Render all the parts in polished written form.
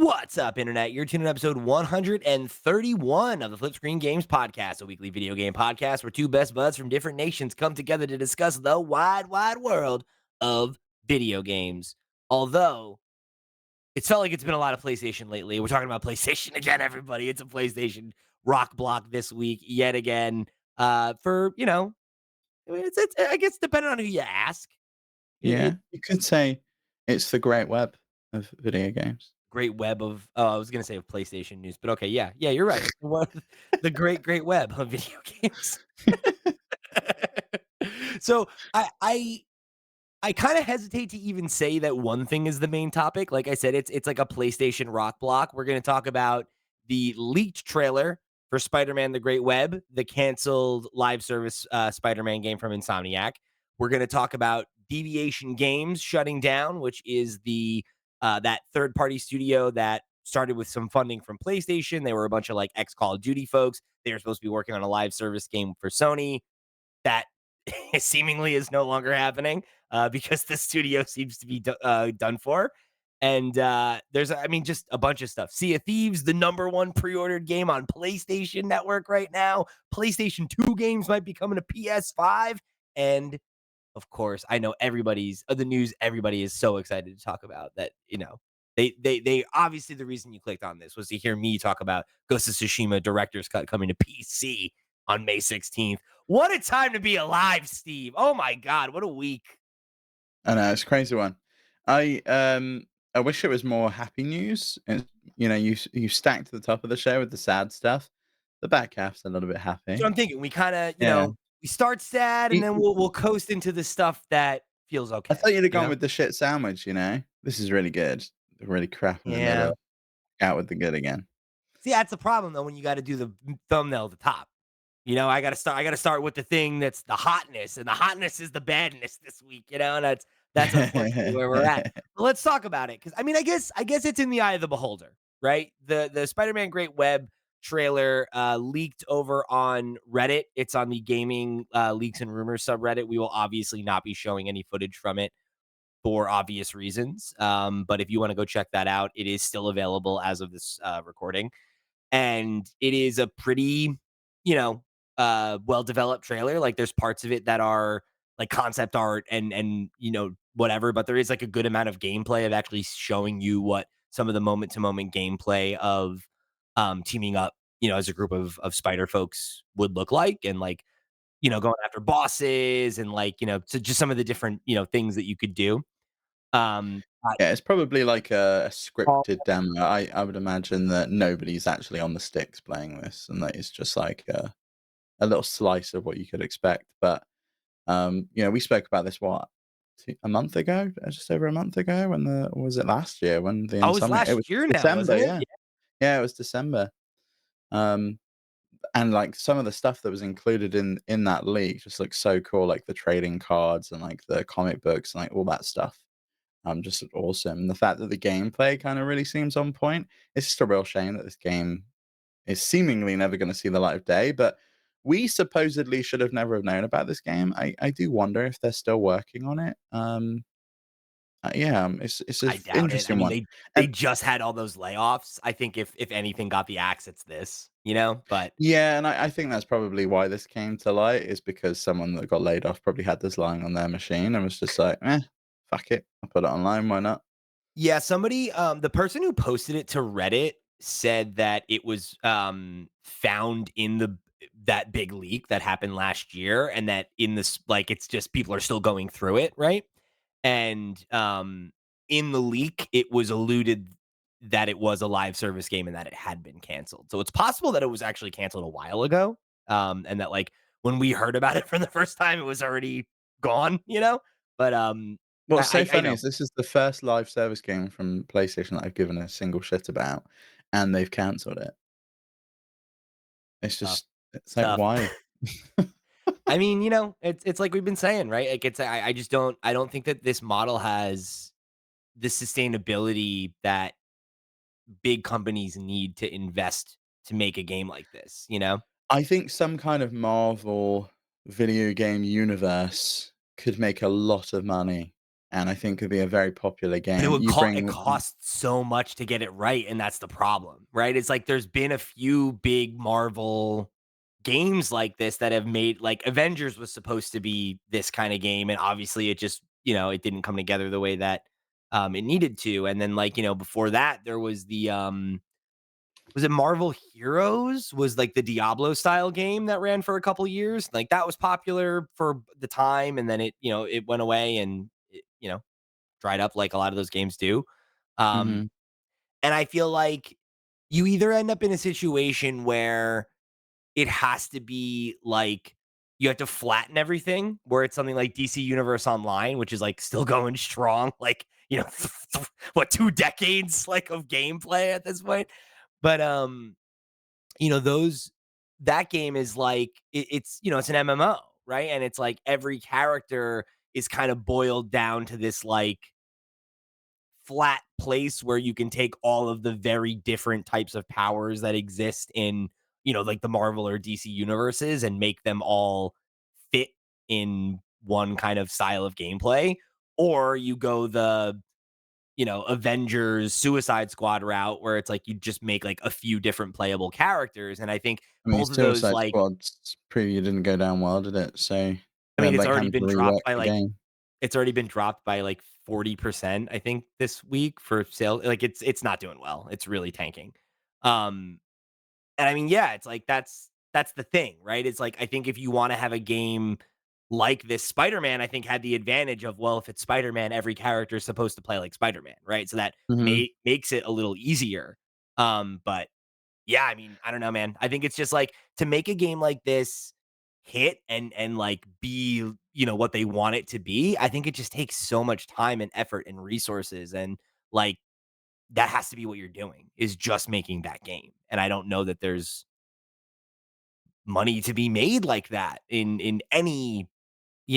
What's up, Internet? You're tuning in episode 131 of the FlipScreen Games Podcast, a weekly video game podcast where two best buds from different nations come together to discuss the wide world of video games. Although, it's felt like it's been a lot of PlayStation lately. We're talking about PlayStation again, everybody. It's a PlayStation rock block this week, yet again. I guess depending on who you ask, it Yeah, you could say it's the great web of video games. great web of I was gonna say of PlayStation news, but okay, yeah, you're right. It's the great web of video games. So, I kinda hesitate to even say that one thing is the main topic. Like I said, it's like a PlayStation rock block. We're gonna talk about the leaked trailer for Spider-Man: The Great Web, the canceled live service, Spider-Man game from Insomniac. We're gonna talk about Deviation Games shutting down, which is that third-party studio that started with some funding from PlayStation. They were a bunch of, like, ex-Call of Duty folks. They were supposed to be working on a live service game for Sony. That seemingly is no longer happening because the studio seems to be done for. And just a bunch of stuff. Sea of Thieves, the number one pre-ordered game on PlayStation Network right now. PlayStation 2 games might be coming to PS5. And of course, I know everybody's the news everybody is so excited to talk about that, they obviously the reason you clicked on this was to hear me talk about Ghost of Tsushima director's cut coming to PC on May 16th. What a time to be alive, Steve. Oh my god, what a week. I know it's a crazy one. I wish it was more happy news. And you stacked the top of the show with the sad stuff. The back half's a little bit So happy. I'm thinking we kind of, Yeah. we start sad and You- then we'll coast into the stuff that feels I okay, thought you'd have you gone know? with the shit sandwich. This is really good. The really crap in the Yeah. middle. Out with the good again. See, that's the problem though when you got to do the thumbnail at the top. I gotta start with the thing that's the hotness, and the hotness is the badness this week, and that's unfortunately where we're at. But let's talk about it, because I guess it's in the eye of the beholder, right? The Spider-Man Great Web trailer leaked over on Reddit. It's on the gaming leaks and rumors subreddit. We will obviously not be showing any footage from it for obvious reasons. But if you want to go check that out, it is still available as of this recording, and it is a pretty, you know, well developed trailer. Like there's parts of it that are like concept art and whatever, but there is like a good amount of gameplay of actually showing you what some of the moment to moment gameplay of teaming up, as a group of spider folks would look like, and like, going after bosses and like, so just some of the different, things that you could do. I Yeah, it's probably like a scripted demo. I would imagine that nobody's actually on the sticks playing this, and that it's just like a little slice of what you could expect. But we spoke about this a month ago, just over a month ago, when the or was it last year when the Oh, it was insomnia? It was last year now, December, wasn't it? yeah, yeah, it was December. Um, and like some of the stuff that was included in that leak just looks so cool, like the trading cards and like the comic books and like all that stuff. Just awesome. The fact that the gameplay kind of really seems on point. It's just a real shame that this game is seemingly never going to see the light of day. But we supposedly should have never have known about this game. I do wonder if they're still working on it. Yeah, it's an I doubt it. I interesting mean, one. they And just had all those layoffs. I think if anything got the axe, it's this. But yeah, and I think that's probably why this came to light is because someone that got laid off probably had this lying on their machine and was just like, fuck it, I'll put it online. Why not? yeah, the person who posted it to Reddit said that it was found in that big leak that happened last year, and that in this, like, it's just people are still going through it, right? And in the leak, it was alluded that it was a live service game and that it had been canceled. So it's possible that it was actually canceled a while ago, and that, like, when we heard about it for the first time, it was already gone. But What's so I funny know. is this is the first live service game from PlayStation that I've given a single shit about, and they've cancelled it. Tough. It's It's like, tough. why? I mean, it's like we've been saying, right? Like I just don't think that this model has the sustainability that big companies need to invest to make a game like this. I think some kind of Marvel video game universe could make a lot of money and I think could be a very popular But game. You it bring costs so much to get it right, and that's the problem, right? It's like there's been a few big Marvel games like this that have made like Avengers was supposed to be this kind of game, and obviously it just, it didn't come together the way that it needed to. And then like, before that there was the was it Marvel Heroes? Was like the Diablo style game that ran for a couple years. Like that was popular for the time, and then it went away and it dried up like a lot of those games do. Um, Mhm. and I feel like you either end up in a situation where it has to be like you have to flatten everything, where it's something like DC Universe Online, which is like still going strong, like, what, 2 decades like of gameplay at this point. But those that game is like it's an MMO, right? And it's like every character is kind of boiled down to this like flat place where you can take all of the very different types of powers that exist in, like the Marvel or DC universes and make them all fit in one kind of style of gameplay. Or you go the, Avengers Suicide Squad route where it's like you just make like a few different playable characters. And I think I mean, both of those, Suicide like, Squad's preview didn't go down well, did it? So I mean, they're, like, having to rework the game. it's already been dropped by like 40%, I think, this week for sale. Like it's not doing well. It's really tanking. Um and I mean, yeah, it's like that's the thing, right? It's like I think if you want to have a game like this, Spider-Man, I think had the advantage of, well, if it's Spider-Man, every character is supposed to play like Spider-Man, right? So that Mhm. makes it a little easier. But yeah, I mean, I don't know, man. I think it's just like to make a game like this hit and like be, what they want it to be. I think it just takes so much time and effort and resources, and like that has to be what you're doing is just making that game. And I don't know that there's money to be made like that in any,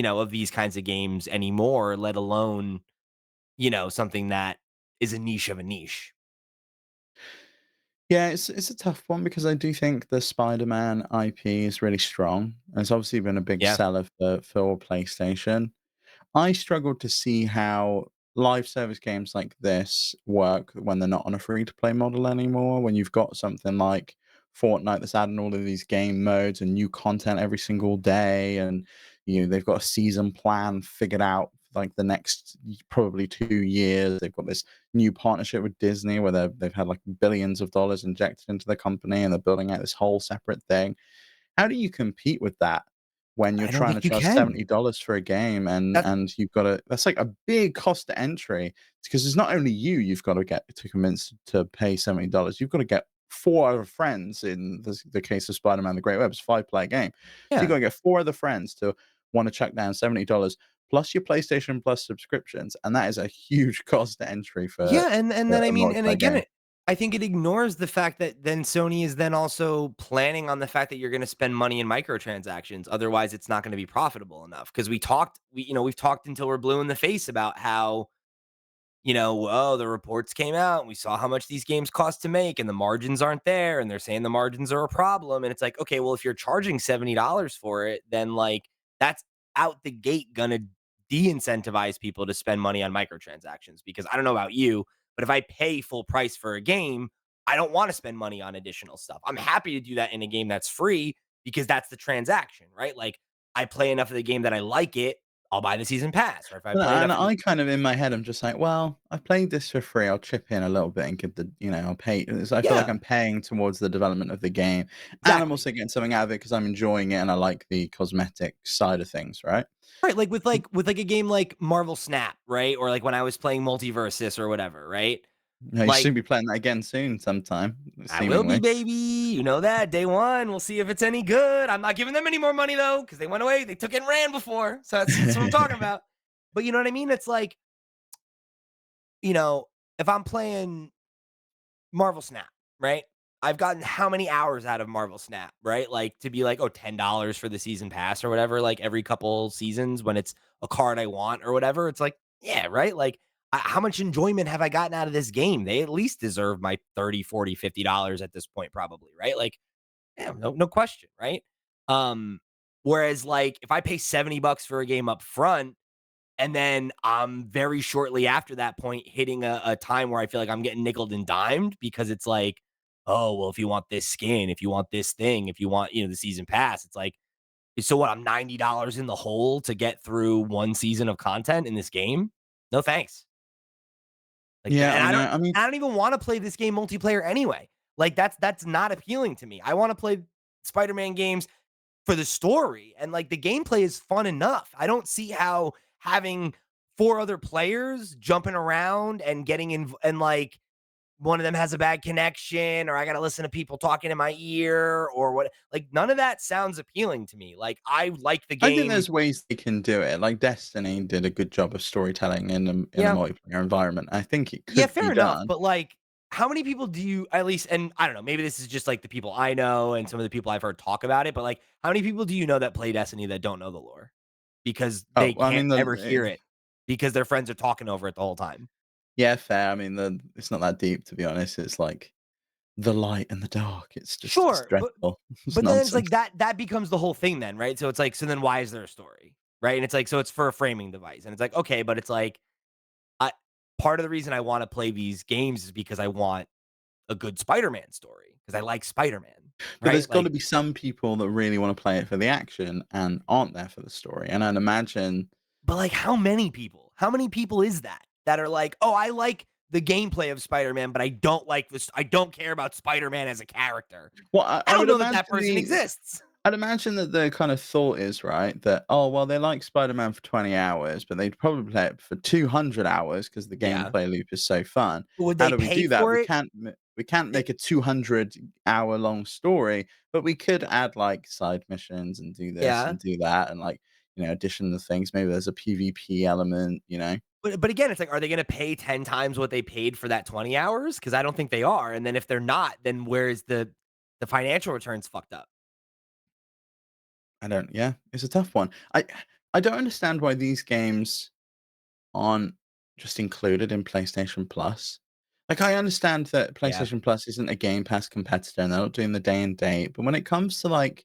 of these kinds of games anymore, let alone, something that is a niche of a niche. Yeah, it's a tough one because I do think the Spider-Man IP is really strong, and it's obviously been a big Yeah. seller for PlayStation. I struggle to see how live service games like this work when they're not on a free to play model anymore. When you've got something like Fortnite that's adding all of these game modes and new content every single day, and they've got a season plan figured out for, like, the next probably 2 years. They've got this new partnership with Disney where they've had like billions of dollars injected into the company and they're building out this whole separate thing. How do you compete with that when you're I don't trying to think you charge can. $70 for a game and That you've gotta that's like a big cost to entry because it's not only you've got to get to convince to pay $70, you've got to get 4 other friends in the case of Spider-Man: The Great Web, it's a 5-player game. So you Yeah. gotta get 4 other friends to wanna chuck down $70 plus your PlayStation Plus subscriptions, and that is a huge cost to entry Yeah, and for then I a mean, and multiplayer again, game. I think it ignores the fact that then Sony is then also planning on the fact that you're going to spend money in microtransactions. Otherwise, it's not going to be profitable enough. Because we've talked until we're blue in the face about how, oh, the reports came out and we saw how much these games cost to make and the margins aren't there. And they're saying the margins are a problem. And it's like, okay, well, if you're charging $70 for it, then like that's out the gate gonna de-incentivize people to spend money on microtransactions. Because I don't know about you, but if I pay full price for a game, I don't want to spend money on additional stuff. I'm happy to do that in a game that's free because that's the transaction, right? Like I play enough of the game that I like it, I'll buy the season pass. Or if I play And enough of I kind of in my head, I'm just like, well, I've played this for free. I'll chip in a little bit and give I'll pay. I feel like yeah, I'm paying towards the development of the game, and I'm exactly. also getting something out of it because I'm enjoying it and I like the cosmetic side of things, right? Right, like with a game like Marvel Snap, right? Or like when I was playing Multiversus or whatever, right? You Like, should be playing that again soon, sometime, I will be, seemingly. baby. You know that. Day one. We'll see if it's any good. I'm not giving them any more money though, because they went away. They took it and ran before. So that's what I'm talking about. But you know what I mean? It's like, you know, if I'm playing Marvel Snap, right? I've gotten how many hours out of Marvel Snap, right? Like to be like, oh, $10 for the season pass or whatever, like every couple seasons when it's a card I want or whatever. It's like, yeah, right? Like, how much enjoyment have I gotten out of this game? They at least deserve my 30, 40, $50 at this point, probably, right? Like, yeah, no question, right? Um, whereas like if I pay $70 for a game up front, And then I'm very shortly after that point hitting a time where I feel like I'm getting nickeled and dimed because it's like, oh, well, if you want this skin, if you want this thing, if you want, the season pass, it's like, so what? I'm $90 in the hole to get through one season of content in this game? No thanks. Like, Yeah, and I know. I mean, I don't even wanna play this game multiplayer anyway. Like, that's not appealing to me. I wanna play Spider-Man games for the story, and, like, the gameplay is fun enough. I don't see how having 4 other players jumping around and getting in, and, like, one of them has a bad connection, or I gotta listen to people talking in my ear, or what, like, none of that sounds appealing to me. Like, I like the I think game. there's ways they can do it. Like Destiny did a good job of storytelling in a Yeah. multiplayer environment. I think it Yeah, could be fair enough, done. but, like, how many people do you at least, and I don't know, maybe this is just, like, the people I know and some of the people I've heard talk about it, but, like, how many people do you know that play Destiny that don't know the lore? Because Oh, they I can't mean, ever hear it because their friends are talking over it the whole time. yeah, fair. I mean, it's not that deep, to be honest. It's like the light and the dark. It's Sure, dreadful. It's but then it's nonsense. like that becomes the whole thing then, right? So it's like, so then why is there a story? Right? And it's like, so it's for a framing device. And it's like, okay, but it's like, I part of the reason I wanna play these games is because I want a good Spider-Man story because I like Spider-Man, But there's right? got to Like, be some people that really want to play it for the action and aren't there for the story. And I'd imagine, but, like, how many people? How many people is that, that are like, "Oh, I like the gameplay of Spider-Man, but I don't care about Spider-Man as a character." well, I I don't would know that that imagine person exists. I'd imagine that the kind of thought is, right, that, oh, well, they like Spider-Man for 20 hours, but they'd probably play it for 200 hours because the Yeah. gameplay loop is so fun. But would How they do we pay do that? for it? We can't It make a 200-hour long story, but we could add, like, side missions and do this Yeah. and do that and, like, addition of things. Maybe there's a PvP element, you know? But again, it's like, are they gonna pay 10 times what they paid for that 20 hours? Because I don't think they are, and then if they're not, then where is the financial returns fucked up? I don't yeah, it's a tough one. I don't understand why these games aren't just included in PlayStation Plus. Like, I understand that Yeah. PlayStation Plus isn't a Game Pass competitor, and they're not doing the day and date, but when it comes to, like,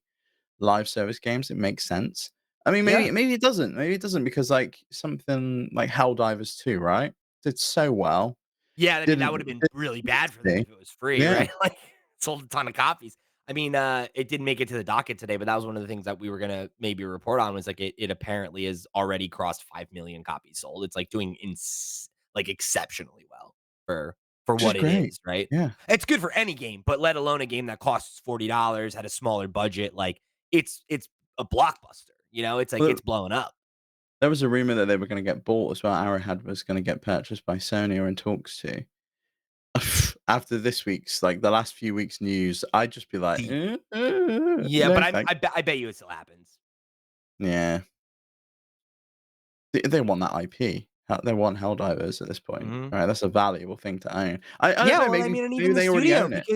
live service games, it makes sense. I mean, Yeah. maybe it doesn't. Maybe it doesn't because, like, something like Helldivers 2, right? Did so well. Yeah, I mean, that Didn't would've been didn't really bad for them see. if it was free, Yeah. right? Like, sold a ton of copies. I mean, it didn't make it to the docket today, but that was one of the things that we were gonna maybe report on, was like it apparently has already crossed 5 million copies sold. It's like doing like exceptionally well for Which is what it great. is, right? Yeah. It's good for any game, but let alone a game that costs $40, had a smaller budget, like it's a blockbuster, you know? It's like Well, it's blowing up. there was a rumor that they were gonna get bought as well. Arrowhead was gonna get purchased by Sony or in talks to. After this week's, like, the last few weeks' news, I'd just be like, See, yeah, but no, thanks." I bet you it still happens. Yeah. They want that IP. They want Helldivers at this point, Mhm. right? That's a valuable thing to own. I don't Yeah, know, well, I mean, and maybe even the they already studio, own it.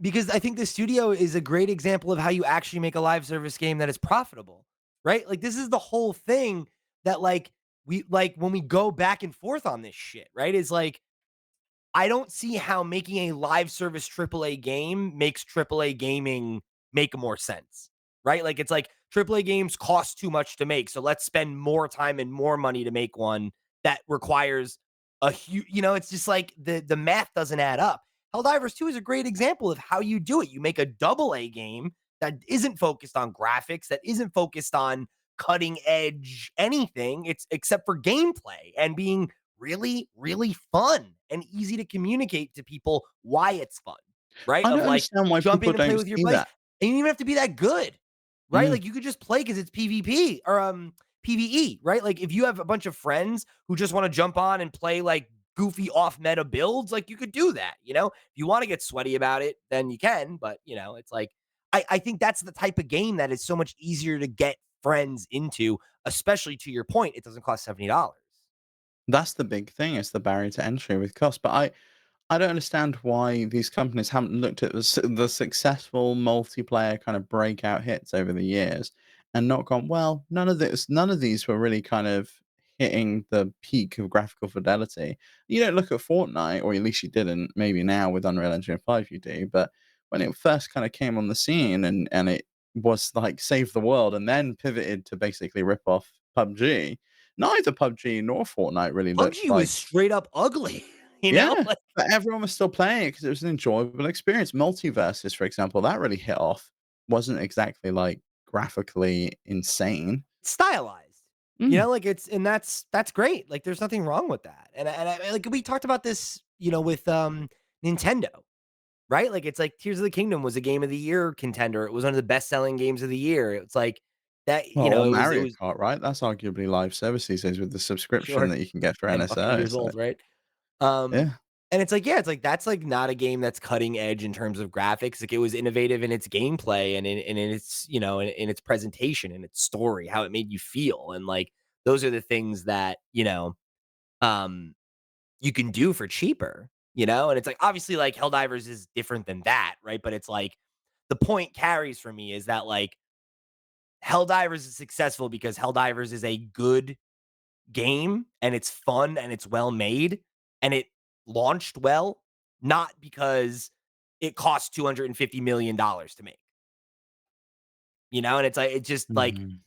because I think the studio is a great example of how you actually make a live service game that is profitable, right? Like, this is the whole thing that, like, we like when we go back and forth on this shit, right? Is like, I don't see how making a live service AAA game makes AAA gaming make more sense, right? Like, it's like AAA games cost too much to make, so let's spend more time and more money to make one that requires a huge, it's just like the math doesn't add up. Helldivers 2 is a great example of how you do it. You make a double A game that isn't focused on graphics, that isn't focused on cutting edge anything. It's except for gameplay and being really, really fun and easy to communicate to people why it's fun, right? I Of don't like understand why jump people in and play don't with your see buddies. that. And you don't even have to be that good, right? Mm. Like, you could just play because it's PvP or PvE, right? Like, if you have a bunch of friends who just want to jump on and play like goofy off meta builds, like, you could do that. If you want to get sweaty about it, then you can. But it's like, I think that's the type of game that is so much easier to get friends into, especially to your point, it doesn't cost $70. That's the big thing, it's the barrier to entry with cost, but I don't understand why these companies haven't looked at the successful multiplayer kind of breakout hits over the years and not gone, well, none of these were really kind of hitting the peak of graphical fidelity. You don't look at Fortnite, or at least you didn't. Maybe now with Unreal Engine 5 you do, but when it first kind of came on the scene and it was like save the world and then pivoted to basically rip off PUBG, neither PUBG nor Fortnite really looked PUBG was like straight up ugly, you know? yeah, Like, but everyone was still playing it because it was an enjoyable experience. Multiverses, for example, that really hit off. Wasn't exactly, like, graphically insane. stylized, you Mm. know, like, it's and that's great, like, there's nothing wrong with that, and like, we talked about this, you know, with, Nintendo, right? Like, it's like Tears of the Kingdom was a Game of the Year contender, it was one of the best-selling games of the year, it's like, that Well, you or know, it Mario was Kart, right? That's arguably live service these days with the subscription sure, that you can get for 10 fucking NSO, years so old, right? Um, yeah. and it's like, yeah, it's like that's like not a game that's cutting edge in terms of graphics. Like it was innovative in its gameplay and in its, you know, in its presentation and its story, how it made you feel. And like those are the things that, um you can do for cheaper, you know? And it's like obviously like Helldivers is different than that, right? But it's like the point carries for me is that like Helldivers is successful because Helldivers is a good game and it's fun and it's well made and it launched well, not because it cost $250 million to make, you know? And it's like, it's just like, Mhm.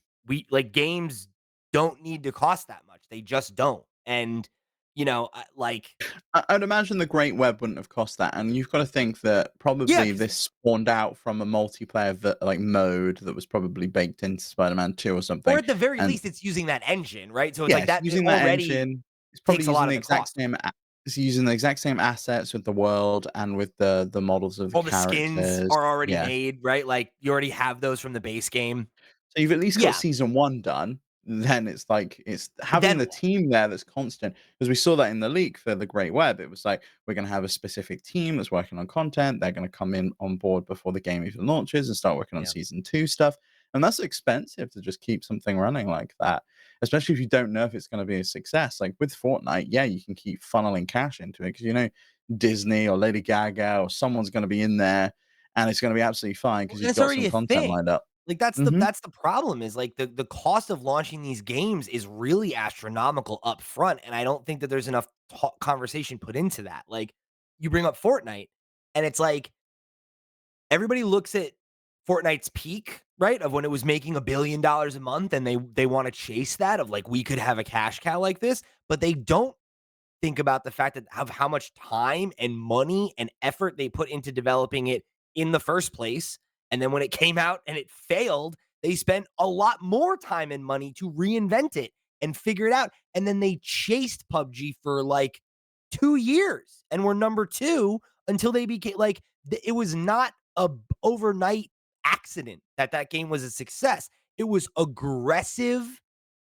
games don't need to cost that much. They just don't. And, like, I'd imagine the Great Web wouldn't have cost that, and you've gotta think that yeah, probably because, this spawned out from a multiplayer like, mode that was probably baked into Spider-Man 2 or or something, at the very and least, it's using that engine, right? So it's like yes, that, it using that already engine, it's probably takes a lot using of the the exact cost. same it's using the exact same assets with the world and with the models of the All the skins characters. are already Yeah. made, right? Like you already have those from the base game. So you've at least got Yeah. season 1 done, then it's like it's having Then the what? team there that's constant, because we saw that in the leak for the Great Web. It was like, we're gonna have a specific team that's working on content, they're gonna come in on board before the game even launches and start working on Yeah. season 2 stuff, and that's expensive to just keep something running like that, especially if you don't know if it's gonna be a success. Like with Fortnite, yeah, you can keep funneling cash into it because you know Disney or Lady Gaga or someone's gonna be in there, and it's gonna be absolutely fine Well, because and you've it's got already some a content thing. lined up. Like, that's the Mhm. that's the problem is, like, the cost of launching these games is really astronomical up front, and I don't think that there's enough conversation put into that. Like, you bring up Fortnite, and it's like, everybody looks at Fortnite's peak, right, of when it was making $1 billion a month, and they wanna chase that of, like, "We could have a cash cow like this," but they don't think about the fact that of how much time and money and effort they put into developing it in the first place. And then when it came out and it failed, they spent a lot more time and money to reinvent it and figure it out. And then they chased PUBG for like 2 years and were number two until they became like it was not a overnight accident that that game was a success. It was aggressive,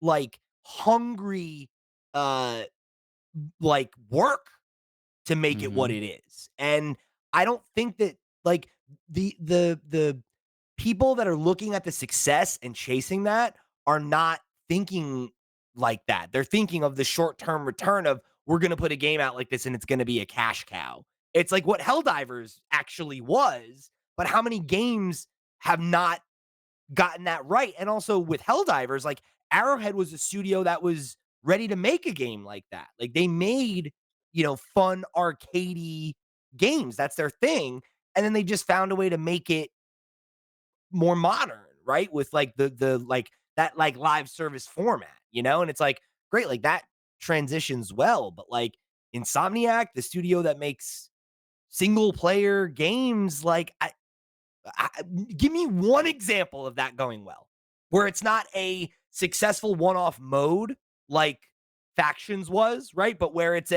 like hungry, uh like work to make it what Mhm. it is. And I don't think that like the people that are looking at the success and chasing that are not thinking like that. They're thinking of the short-term return of we're going to put a game out like this and it's going to be a cash cow. It's like what Helldivers actually was, but how many games have not gotten that right. And also with Helldivers, like Arrowhead was a studio that was ready to make a game like that. Like they made, fun arcadey games. That's their thing. And then they just found a way to make it more modern, right? With like the like that like live service format, And it's like great, like that transitions well, but like Insomniac, the studio that makes single player games, like I, give me one example of that going well, where it's not a successful one-off mode like Factions was, right? But where it's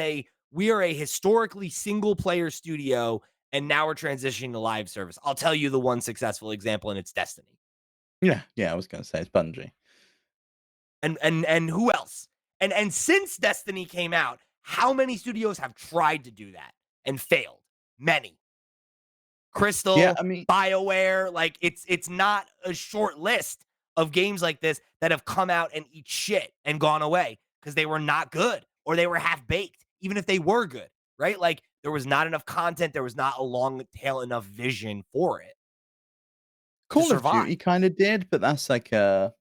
we are a historically single-player studio, and now we're transitioning to live service. I'll tell you the one successful example, and it's Destiny. Yeah, yeah, I was gonna say it's Bungie. And who else? And since Destiny came out, how many studios have tried to do that and failed? Many. Yeah, Crystal, I mean BioWare, like it's not a short list of games like this that have come out and eat shit and gone away because they were not good or they were half baked, even if they were good, right? Like there was not enough content, there was not a long tail enough vision for it to Call of survive. Duty kinda did, but that's like, it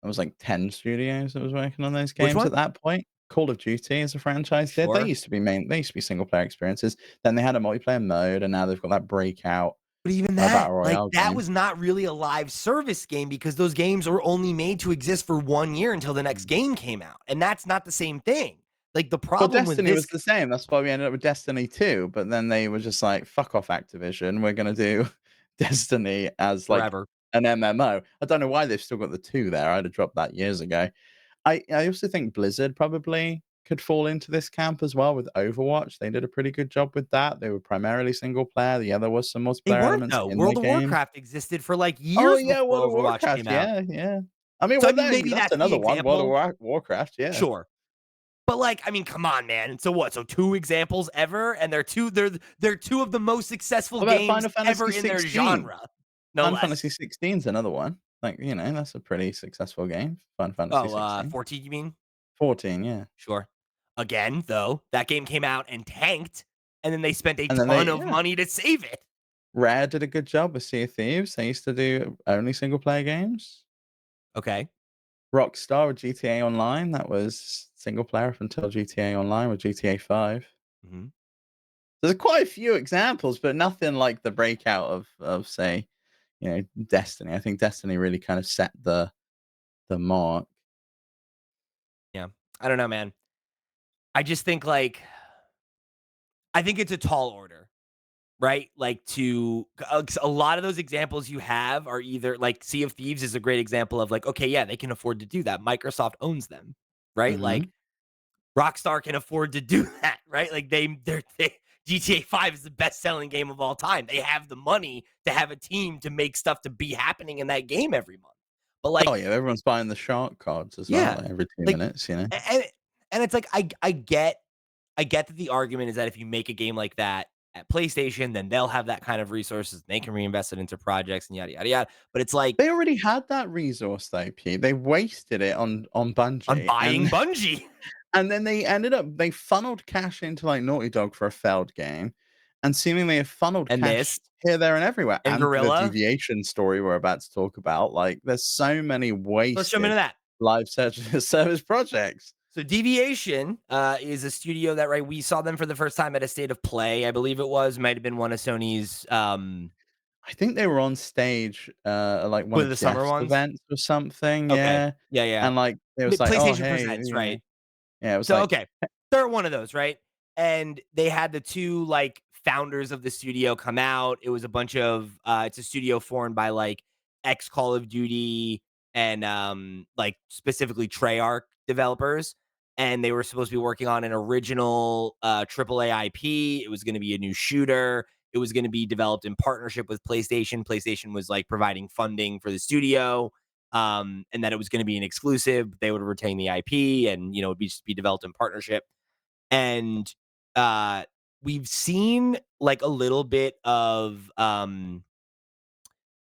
was like 10 studios that was working on those Which games one? at that point. Call of Duty as a franchise did. Sure. They used to be single player experiences. Then they had a multiplayer mode, and now they've got that breakout. But even a that, battle like, royale that game. was not really a live service game because those games were only made to exist for 1 year until the next Mm. game came out, and that's not the same thing. Like, the Well, problem with Destiny was this the same. That's why we ended up with Destiny 2, but then they were just like, "Fuck off, Activision. We're gonna do Destiny as, like, forever. an MMO." I don't know why they've still got the 2 there. I'd have dropped that years ago. I also think Blizzard probably could fall into this camp as well with Overwatch. They did a pretty good job with that. They were primarily single player. Yeah, there was some They multiplayer weren't, elements though. in their World of game. Warcraft existed for, like, Oh, years yeah, before World of Overwatch Warcraft. came out. Yeah, yeah. I mean, So, I well, mean, maybe that's that's the another one, World of example. Warcraft, yeah. Sure. But, like, I mean, come on, man. So what? So 2 examples ever, and they're 2 of the most successful What about games Final ever Fantasy in their 16? genre, no Final less. Fantasy 16 is another one. Like, that's a pretty successful game, Final Fantasy Oh, 16. 14, you mean? 14, yeah. Sure. Again, though, that game came out and tanked, and then they spent a And then ton they of yeah. money to save it. Rare did a good job with Sea of Thieves. They used to do only single player games. Okay. Rockstar with GTA Online, that was single player up until GTA Online with GTA 5. Mhm. There's quite a few examples, but nothing like the breakout of say, Destiny. I think Destiny really kind of set the mark. Yeah. I don't know, man. I just think, like I think it's a tall order, right? Like, to 'cause a lot of those examples you have are either like, Sea of Thieves is a great example of, like, okay, yeah, they can afford to do that. Microsoft owns them, right? Like, Mhm. Rockstar can afford to do that, right? Like, GTA 5 is the best-selling game of all time. They have the money to have a team to make stuff to be happening in that game every month. But, Oh, like yeah, everyone's buying the shark cards as well, yeah, like, every 2 like, minutes, you know? a and it's like, I get that the argument is that if you make a game like that at PlayStation, then they'll have that kind of resources, and they can reinvest it into projects and yada, yada, yada. But it's like, They already had that resource though, Pete. They wasted it on I'm Bungie, buying and Bungie and then they funneled cash into, like, Naughty Dog for a failed game, and seemingly have funneled and cash this here, there, and everywhere, and and the Gorilla. Deviation story we're about to talk about, like, there's so many Let's jump into wasted that. live search service projects. So Deviation is a studio that we saw them for the first time at a state of play, I believe it was, might have been one of Sony's I think they were on stage, at, like, one one of of the summer Jeff's ones. events or something, Okay. yeah, Yeah, yeah. and, like, it was like, "Oh, PlayStation hey," Presents, right? yeah, it was So, like okay, they're one of those, right? And they had the 2, like, founders of the studio come out. It was a bunch of it's a studio formed by, like, ex Call of Duty and, like, specifically Treyarch developers, and they were supposed to be working on an original, AAA IP. It was gonna be a new shooter. It was gonna be developed in partnership with PlayStation. PlayStation was, like, providing funding for the studio, and that it was going to be an exclusive. They would retain the IP, and it'd be just be developed in partnership. And uh, we've seen like a little bit of kind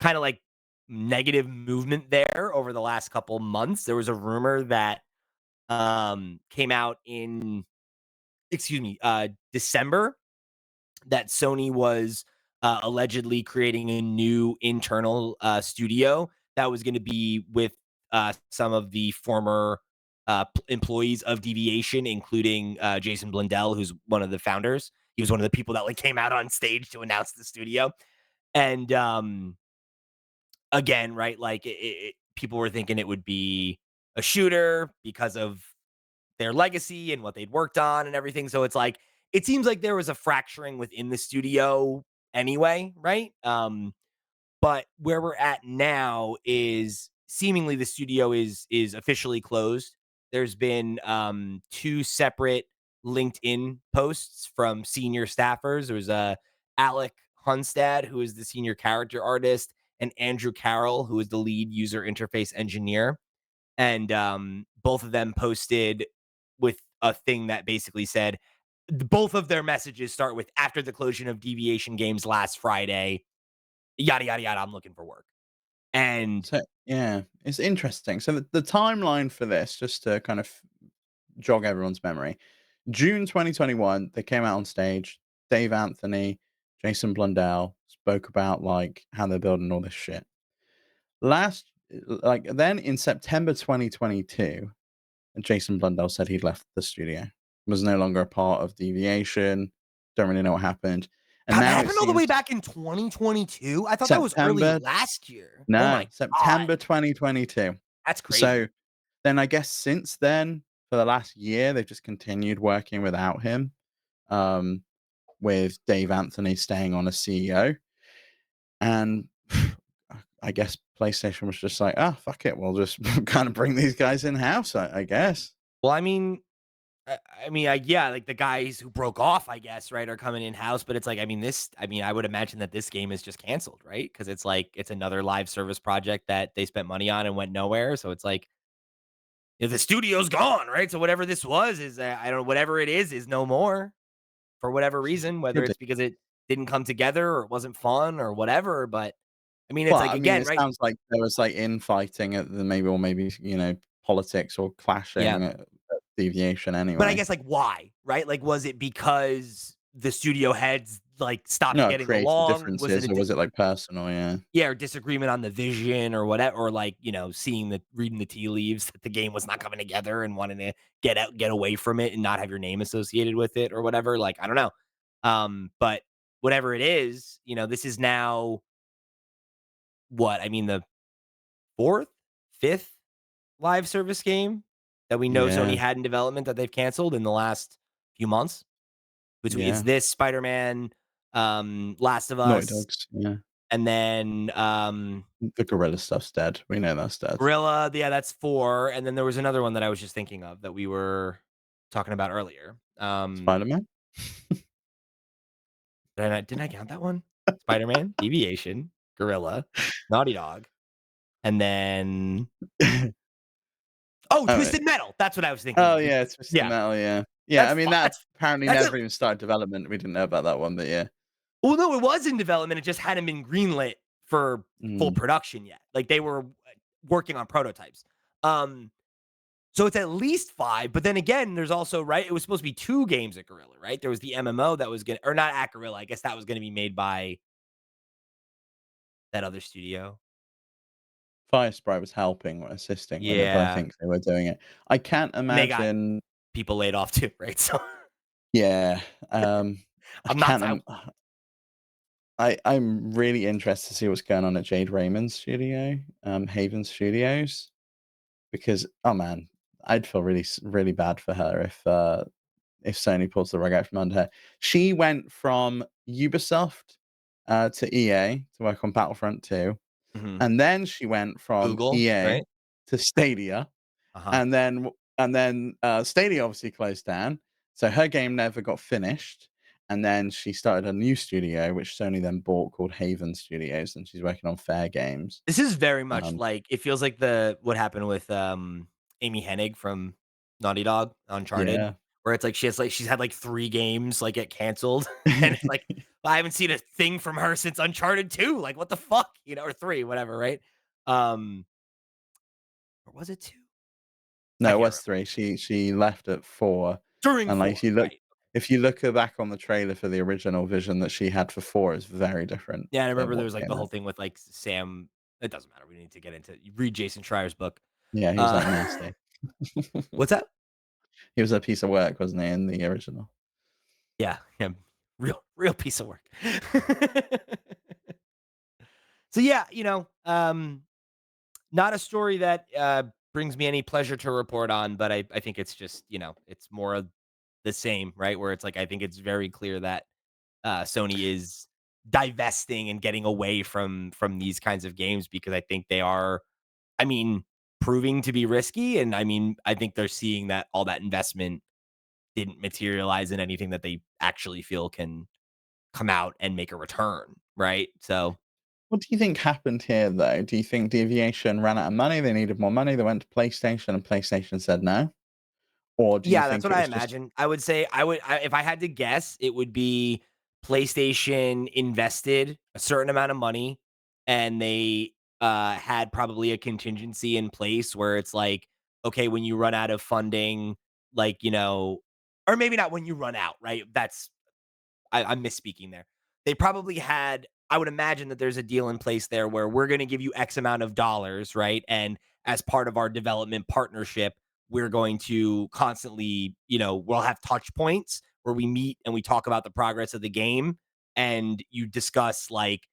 of like negative movement there over the last couple months. There was a rumor that came out in December that Sony was allegedly creating a new internal studio that was going to be with some of the former employees of Deviation, including Jason Blundell, who's one of the founders. He was one of the people that came out on stage to announce the studio. And again, right, like people were thinking it would be a shooter because of their legacy and what they'd worked on and everything. So it's like it seems like there was a fracturing within the studio anyway, right? But where we're at now is seemingly the studio is officially closed. There's been 2 separate LinkedIn posts from senior staffers. There was Alec Hunstad, who is the senior character artist, and Andrew Carroll, who is the lead user interface engineer. And both of them posted with a thing that basically said both of their messages start with after the closure of Deviation Games last Friday, yada yada yada. I'm looking for work, and So yeah, it's interesting. So the timeline for this, just to kind of jog everyone's memory, June 2021, they came out on stage. Dave Anthony, Jason Blundell spoke about like how they're building all this shit. Last, like then in September 2022, Jason Blundell said he'd left the studio, was no longer a part of Deviation. Don't really know what happened. And God, that now it happened all the way seems back in 2022? I thought that was early September last year. Oh no, my god, September 2022. that's So, crazy. then I guess since then, for the last year, they've just continued working without him, um, with Dave Anthony staying on as CEO, and I guess PlayStation was just like, "Ah, fuck it, we'll just kinda bring these guys in-house, I guess." Well, yeah, like the guys who broke off, I guess, right, are coming in house. But it's like, I would imagine that this game is just canceled, right? Because it's like it's another live service project that they spent money on and went nowhere. So it's like the studio's gone, right? So whatever this was is, I don't know, whatever it is no more for whatever reason, whether Ridic it's because it didn't come together or it wasn't fun or whatever. But it's Well, like I mean, again, it right? sounds like there was, like, infighting at the maybe or maybe, politics or Yeah. clashing at Deviation But I anyway. guess, like, why, right? Like, was it because the studio heads, like, stopped No, getting creative along? Was it a differences, or was it, like, personal? Yeah. yeah, or disagreement on the vision or whatever, or, like, seeing the reading the tea leaves that the game was not coming together and wanting to get away from it and not have your name associated with it or whatever, like, I don't know. But whatever it is, this is now what? The 4th, 5th live service game that we know Sony Yeah. had in development that they've canceled in the last few months. Between it's Yeah. this Spider-Man, Last of Naughty Us, Dogs, yeah. and then, The gorilla stuff's dead. We know that's dead. Gorilla, yeah, that's 4, and then there was another one that I was just thinking of that we were talking about earlier. Spider-Man? Didn't I count that one? Spider-Man, Deviation, Gorilla, Naughty Dog, and then oh, Alright. Twisted Metal, that's what I was thinking Oh, of, which yeah, is Twisted yeah, Metal, yeah. Yeah, I that's mean, fi that apparently that's a never even started development. We didn't know about that one, but yeah. well, no, it was in development, it just hadn't been greenlit for full Mm. production yet. Like, they were, working on prototypes. Um So it's at least 5, but then again, there's also right, it was supposed to be 2 games at Guerrilla, right? There was the MMO that was gonna or not at Guerrilla, I guess that was gonna be made by that other studio. Firesprite was helping or assisting whenever I Yeah, think they were doing it. I can't and they got imagine. people laid off too, right? So Yeah, I I'm not can't I I'm really interested to see what's going on at Jade Raymond's studio, Haven Studios, because, oh, man, I'd feel really bad for her if Sony pulls the rug out from under her. She went from Ubisoft, to EA to work on Battlefront 2, Mhm. and then she went from Google, EA right? to Stadia, Uh-huh. and then Stadia obviously closed down, so her game never got finished, and then she started a new studio, which Sony then bought called Haven Studios, and she's working on Fair Games. This is very much Um, like it feels like the what happened with, Amy Hennig from Naughty Dog, Uncharted, yeah. where it's like she's had, like, 3 games, like, get canceled, and it's like, I haven't seen a thing from her since Uncharted 2, like, what the fuck, or 3, whatever, right? Um, or was it 2? I No, it can't was remember. 3. She left at 4, During and, like, 4, right. if you look her back on the trailer for the original vision that she had for 4, it's very different Yeah, and I to remember there what was, like, came the whole out. thing with, like, Sam it doesn't matter, we don't need to get into you read Jason Schreier's book. Yeah, he was, Uh, like, nasty. what's that? He was a piece of work, wasn't he, in the original? Yeah, yeah, real piece of work. So, yeah, not a story that, brings me any pleasure to report on, but I think it's just, it's more of the same, right? Where it's like, I think it's very clear that, Sony is divesting and getting away from these kinds of games because I think they are, I mean, proving to be risky, and, I think they're seeing that all that investment didn't materialize in anything that they actually feel can come out and make a return, right? So What do you think happened here, though? Do you think Deviation ran out of money, they needed more money, they went to PlayStation, and PlayStation said no? Or do you yeah, that's think what it I was just imagine. I would say if I had to guess, it would be PlayStation invested a certain amount of money and they had probably a contingency in place where it's like, okay, when you run out of funding, like, or maybe not when you run out, right? I'm misspeaking there. They probably had, I would imagine that there's a deal in place there where we're going to give you X amount of dollars, right? And as part of our development partnership, we're going to constantly, we'll have touch points where we meet and we talk about the progress of the game. and you discuss like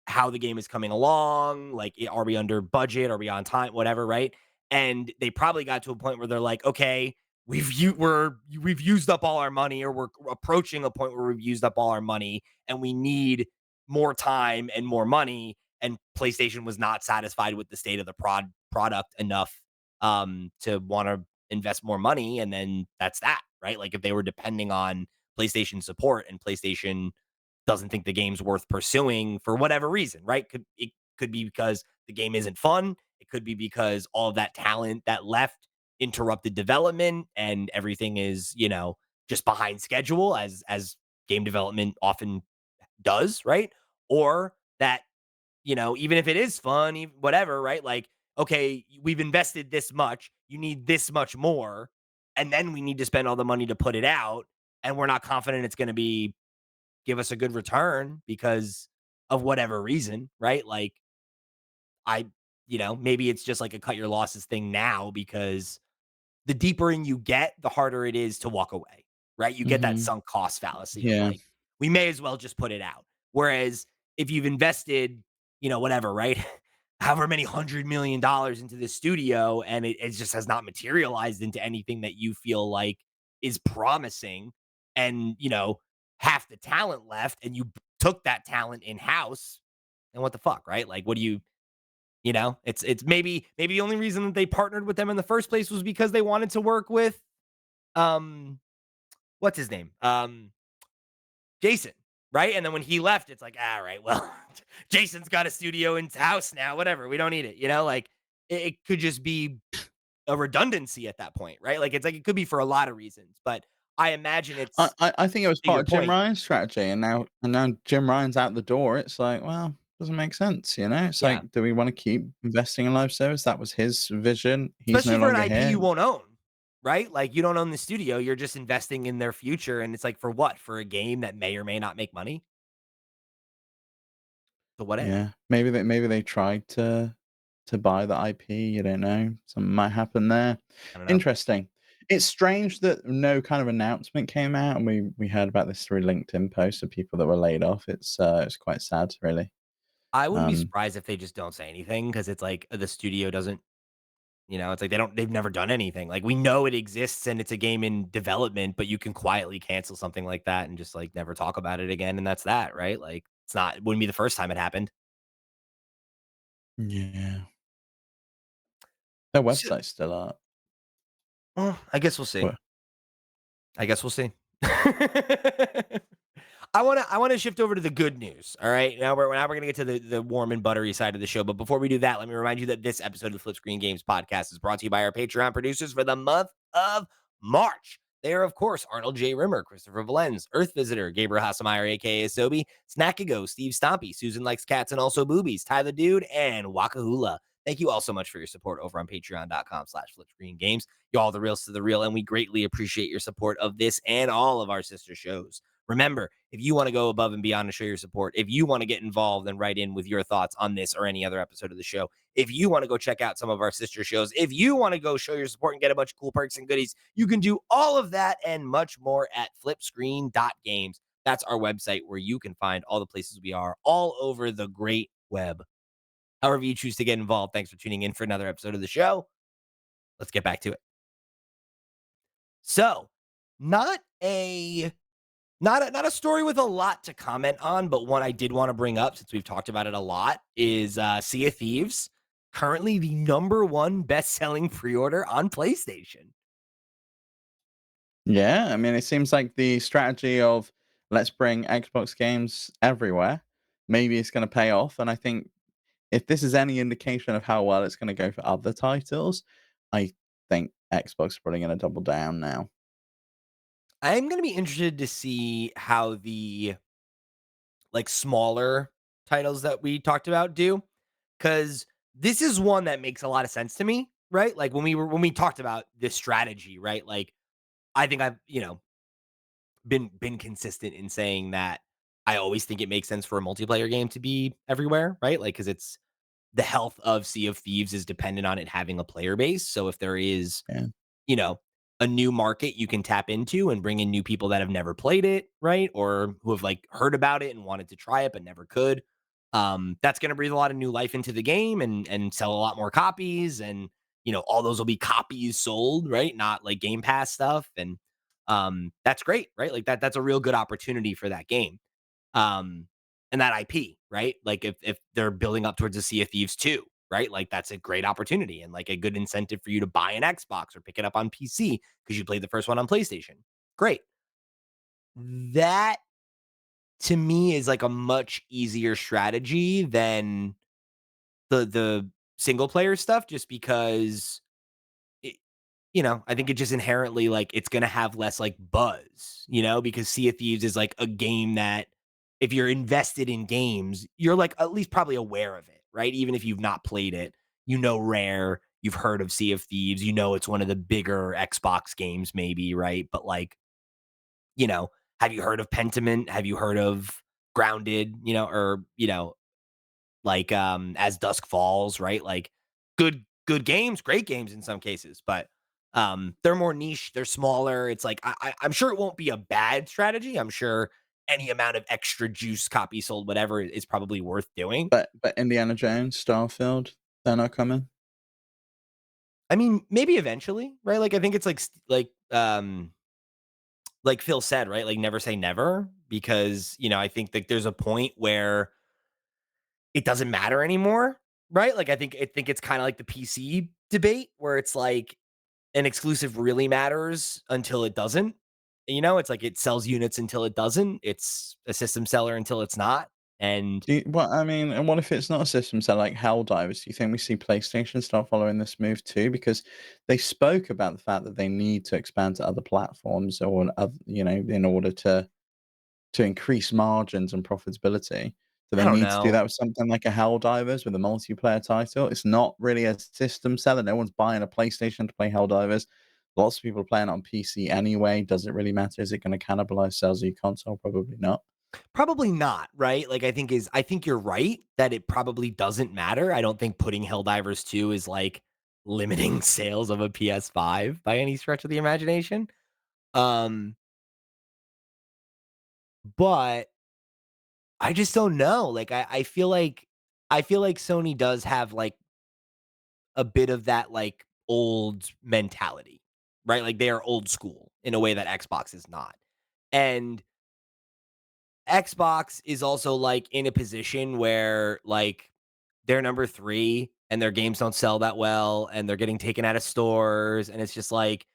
how the game is coming along, like are we under budget, are we on time, whatever, right? And they probably got to a point where they're like, okay, we've used up all our money, or we're approaching a point where we've used up all our money, and we need more time and more money. And PlayStation was not satisfied with the state of the product enough to want to invest more money, and then that's that, right? Like if they were depending on PlayStation support and PlayStation doesn't think the game's worth pursuing for whatever reason, right? It could be because the game isn't fun. It could be because all of that talent that left interrupted development and everything is, just behind schedule as game development often does, right? Or that, even if it is fun, whatever, right? Like, okay, we've invested this much, you need this much more, and then we need to spend all the money to put it out, and we're not confident it's going to be give us a good return because of whatever reason, right? Like I, maybe it's just like a cut your losses thing now because the deeper in you get, the harder it is to walk away, right? You get that Mhm. sunk cost fallacy of Yeah. like, we may as well just put it out. Whereas if you've invested, whatever, right? However many $100 million into this studio and it just has not materialized into anything that you feel like is promising and, half the talent left and you took that talent in house, and what the fuck, right? Like, what do you, it's maybe the only reason that they partnered with them in the first place was because they wanted to work with um what's his name? Jason, right? And then when he left, it's like, all right, well, Jason's got a studio in house now, whatever. We don't need it, like it could just be a redundancy at that point, right? Like it's like it could be for a lot of reasons, but I imagine it's I think it was to your part of Jim point. Ryan's strategy, and now Jim Ryan's out the door. It's like, well, doesn't make sense, you know? It's Yeah. like, do we wanna keep investing in live service? That was his vision. He's no Especially for an longer IP you here. won't own, right? Like, you don't own the studio, you're just investing in their future, and it's like, for what? For a game that may or may not make money? To what end? Yeah. Maybe they tried to buy the IP, you don't know. Something might happen there. I don't know. Interesting. It's strange that no kind of announcement came out, and we heard about this through LinkedIn posts of people that were laid off. It's quite sad, really. I wouldn't be Um, surprised if they just don't say anything because it's like the studio doesn't, it's like they've never done anything. Like, we know it exists and it's a game in development, but you can quietly cancel something like that and just, like, never talk about it again, and that's that, right? Like, it wouldn't be the first time it happened. yeah. Their So website's still up. well, I guess we'll see. But I guess we'll see. I wanna shift over to the good news. All right. Now we're gonna get to the warm and buttery side of the show. But before we do that, let me remind you that this episode of the Flip Screen Games podcast is brought to you by our Patreon producers for the month of March. They are, of course, Arnold J. Rimmer, Christopher Valenz, Earth Visitor, Gabriel Hasselmeyer, aka Asobi, Snackago, Steve Stompy, Susan Likes Cats and Also Boobies, Ty the Dude, and Wakahula. Thank you all so much for your support over on patreon.com/flipscreengames. Y'all the reals to the real, and we greatly appreciate your support of this and all of our sister shows. Remember, if you want to go above and beyond to show your support, if you want to get involved and write in with your thoughts on this or any other episode of the show, if you want to go check out some of our sister shows, if you want to go show your support and get a bunch of cool perks and goodies, you can do all of that and much more at flipscreen.games. That's our website where you can find all the places we are all over the great web. However you choose to get involved, thanks for tuning in for another episode of the show. Let's get back to it. So, not a not a story with a lot to comment on, but one I did want to bring up since we've talked about it a lot is Sea of Thieves, currently the number one best-selling pre-order on PlayStation. yeah, I mean, it seems like the strategy of let's bring Xbox games everywhere, maybe it's gonna pay off. And I think if this is any indication of how well it's gonna go for other titles, I think Xbox is probably gonna double down now. I'm going to be interested to see how the like smaller titles that we talked about do, cuz this is one that makes a lot of sense to me, right? Like when we talked about this strategy, right? Like I think I've, been consistent in saying that I always think it makes sense for a multiplayer game to be everywhere, right? Like cuz it's the health of Sea of Thieves is dependent on it having a player base. So if there is, Yeah. you know, a new market you can tap into and bring in new people that have never played it, right? Or who have like heard about it and wanted to try it but never could. That's going to breathe a lot of new life into the game and sell a lot more copies, and all those will be copies sold, right? Not like Game Pass stuff, and that's great, right? Like that's a real good opportunity for that game. Um, and that IP, right? Like if they're building up towards a Sea of Thieves 2, right? Like that's a great opportunity and like a good incentive for you to buy an Xbox or pick it up on PC because you played the first one on PlayStation. Great. That to me is like a much easier strategy than the single player stuff, just because it, I think it just inherently like it's gonna have less like buzz, because Sea of Thieves is like a game that if you're invested in games, you're like at least probably aware of it, right? Even if you've not played it, Rare, you've heard of Sea of Thieves, it's one of the bigger Xbox games, maybe, right? But like, you know, have you heard of Pentiment? Have you heard of Grounded? Or like As Dusk Falls, right? Like good games, great games in some cases, but they're more niche, they're smaller. It's like I'm sure it won't be a bad strategy. I'm sure any amount of extra juice copy sold, whatever, is probably worth doing. But Indiana Jones, Starfield, they're not coming? I mean, maybe eventually, right? Like I think it's like Phil said, right? Like never say never, because I think that there's a point where it doesn't matter anymore, right? Like I think it's kind of like the PC debate where it's like an exclusive really matters until it doesn't. It's like it sells units until it doesn't. It's a system seller until it's not. And Well, I mean, and what if it's not a system seller like Helldivers? Do you think we see PlayStation start following this move too? Because they spoke about the fact that they need to expand to other platforms or in order to increase margins and profitability. Do I they don't need to do know. that with something like a Helldivers with a multiplayer title? It's not really a system seller. No one's buying a PlayStation to play Helldivers. Lots of people are playing it on PC anyway. Does it really matter? Is it going to cannibalize sales of your console? Probably not. Probably not, right? Like I think you're right that it probably doesn't matter. I don't think putting Helldivers 2 is like limiting sales of a PS5 by any stretch of the imagination. Um, but I just don't know. Like I feel like Sony does have like a bit of that like old mentality, right? Like they are old school in a way that Xbox is not. And Xbox is also like in a position where like they're number 3 and their games don't sell that well and they're getting taken out of stores, and it's just like,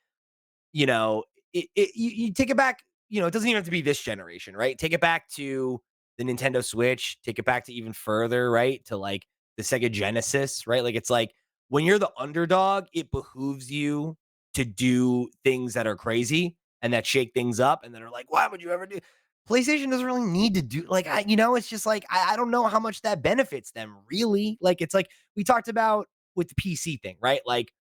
you know, you take it back, it doesn't even have to be this generation, right? Take it back to the Nintendo Switch, take it back to even further, right? To like the Sega Genesis, right? Like it's like when you're the underdog, it behooves you to do things that are crazy and that shake things up and that are like, why would you ever do? PlayStation doesn't really need to do like it's just like I don't know how much that benefits them really. Like it's like we talked about with the PC thing, right? Like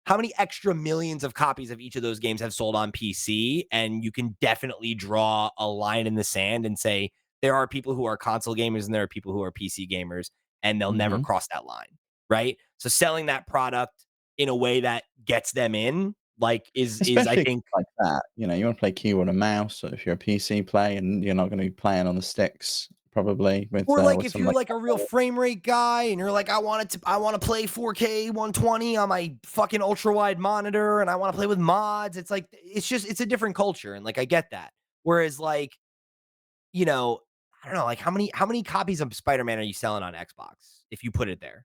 how many extra millions of copies of each of those games have sold on PC? And you can definitely draw a line in the sand and say there are people who are console gamers and there are people who are PC gamers, and they'll never Hmm. cross that line, right? So selling that product in a way that gets them in, like, is I Especially think, like that, you wanna play keyboard and mouse, so if you're a PC player and you're not gonna be playing on the sticks probably or like with if some you're like like a real frame rate guy and you're like, I want to play 4K 120 on my fucking ultra wide monitor and I want to play with mods. It's like it's a different culture, and like I get that. Whereas like, you know, I don't know, like how many copies of Spider-Man are you selling on Xbox if you put it there?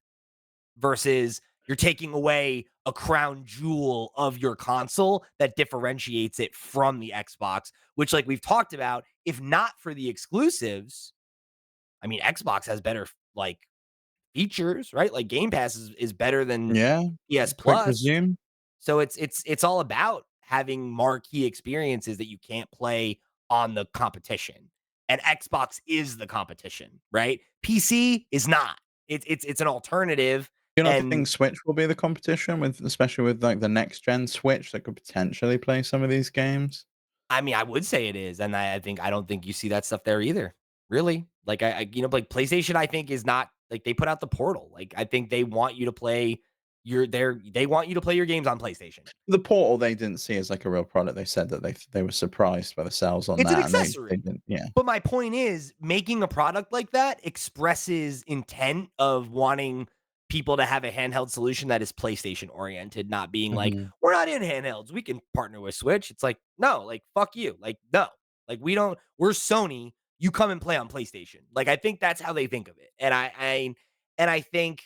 Versus you're taking away a crown jewel of your console that differentiates it from the Xbox, which like we've talked about, if not for the exclusives, I mean, Xbox has better like features, right? Like Game Pass is better than Yeah, PS quick Plus. resume. So it's all about having marquee experiences that you can't play on the competition. And Xbox is the competition, right? PC is not. It's an alternative. Do you not And think Switch will be the competition with especially with, like, the next gen Switch that could potentially play some of these games? I mean, I would say it is. And I don't think you see that stuff there either. Really. Like like PlayStation, I think is not like they put out the portal. Like I think they want you to play They want you to play your games on PlayStation. The Portal they didn't see as like a real product. They said that they were surprised by the sales on It's an that, and they accessory. didn't. Yeah. But my point is, making a product like that expresses intent of wanting people to have a handheld solution that is PlayStation oriented, not being like, Mhm. we're not in handhelds. We can partner with Switch. It's like, no, like, fuck you. Like, no, like, we don't, we're Sony. You come and play on PlayStation. Like, I think that's how they think of it. And I think,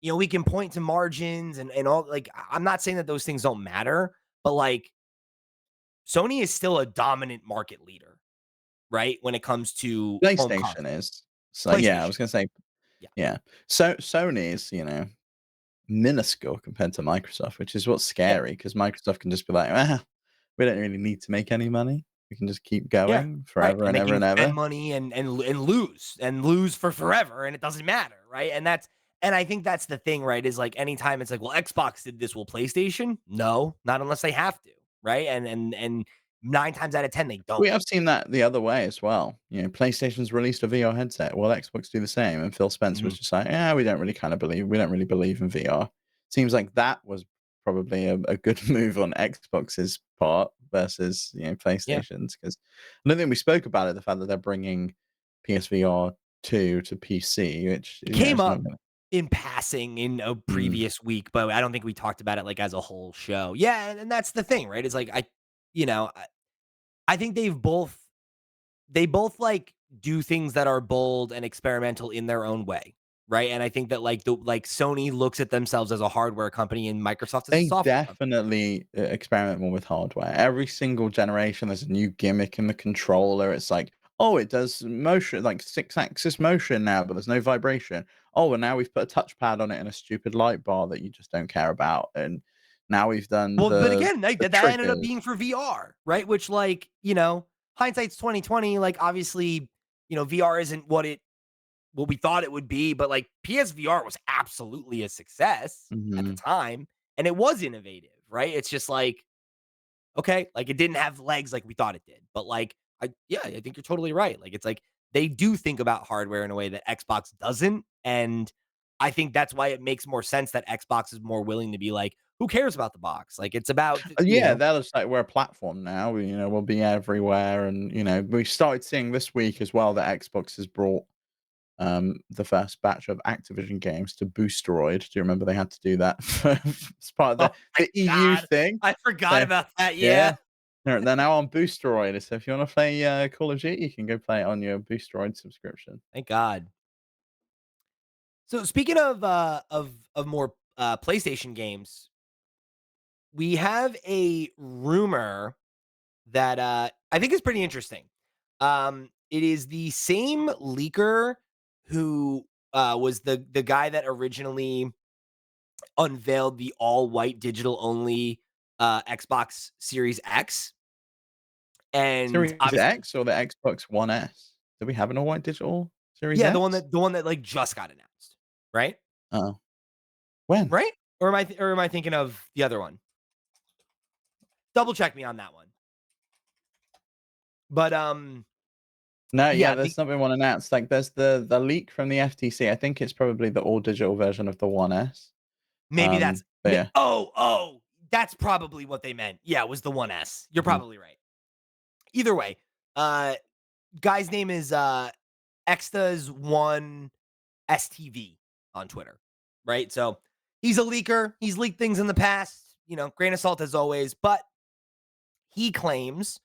we can point to margins and all, like, I'm not saying that those things don't matter, but like, Sony is still a dominant market leader, right? When it comes to home PlayStation consoles. is. So, yeah, I PlayStation. was gonna say, Yeah. yeah. So Sony is, minuscule compared to Microsoft, which is what's Yeah. scary because Microsoft can just be like, "Ah, we don't really need to make any money. We can just keep Yeah. going Right. forever And and they ever can and spend ever." money and lose for forever, and it doesn't matter, right? And I think that's the thing, right? Is like anytime it's like, well, Xbox did this, will PlayStation? No, not unless they have to, right? And 9 times out of 10 they We don't. have seen that the other way as well. PlayStation's released a VR headset. Will Xbox do the same? And Phil Spencer Mhm. was just like, "Yeah, we don't really believe in VR." Seems like that was probably a good move on Xbox's part versus, Yeah. PlayStation's, 'cause I don't think we spoke about it, the fact that they're bringing PSVR 2 to PC, which, It came it's not up gonna. in passing in a Mm. previous week, but I don't think we talked about it like as a whole show. Yeah, and that's the thing, right? It's like I think they both like do things that are bold and experimental in their own way, right? And I think that like Sony looks at themselves as a hardware company and Microsoft as a They software company. definitely experiment more with hardware. Every single generation, there's a new gimmick in the controller. It's like, oh, it does motion, like six-axis motion now, but there's no vibration. Oh, and now we've put a touchpad on it and a stupid light bar that you just don't care about. And now we've done Well, but the again, that ended up triggers. being for VR, right? Which like, hindsight's 2020. Like obviously, VR isn't what we thought it would be, but like PSVR was absolutely a success at the Mhm. time, and it was innovative, right? It's just like, okay, like it didn't have legs like we thought it did. But like yeah, I think you're totally right. Like it's like they do think about hardware in a way that Xbox doesn't. And I think that's why it makes more sense that Xbox is more willing to be like, who cares about the box? Like it's about, Yeah, they're just like, we're a platform now. We'll be everywhere. And, we started seeing this week as well that Xbox has brought the first batch of Activision games to Boosteroid. Do you remember they had to do that as part of oh my the EU God, thing? I forgot So, about that. yeah, Yeah. they're now on Boosteroid. So if you want to play Call of Duty, you can go play it on your Boosteroid subscription. Thank God. So speaking of more PlayStation games, we have a rumor that I think is pretty interesting. It is the same leaker who was the guy that originally unveiled the all white digital only Xbox Series X, and Series obviously, X or the Xbox One S? Do we have an all-white digital Series yeah, X? the one that like just got announced, right? Oh, when? Right? Or am I thinking of the other one? Double check me on that one. But No, yeah, yeah, the there's not been one announced. Like, there's the leak from the FTC. I think it's probably the all digital version of the One S. maybe that's But yeah. that's probably what they meant. Yeah, it was the 1S. You're Mhm. probably right. Either way, uh guy's name is Extas1 STV on Twitter, right? So he's a leaker. He's leaked things in the past, grain of salt as always, but he claims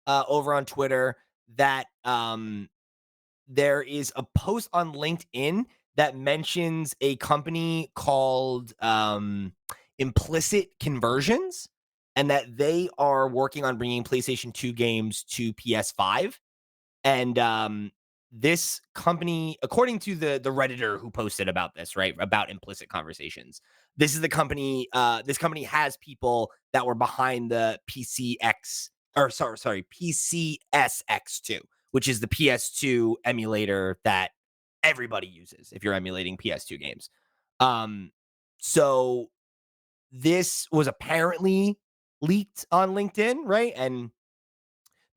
over on Twitter that there is a post on LinkedIn that mentions a company called Implicit Conversions, and that they are working on bringing PlayStation 2 games to PS5. And this company, according to the Redditor who posted about this, right, about Implicit Conversations, this is the company. This company has people that were behind the PCX, or sorry, PCSX2, which is the PS2 emulator that everybody uses if you're emulating PS2 games. Um, so this was apparently leaked on LinkedIn, right? And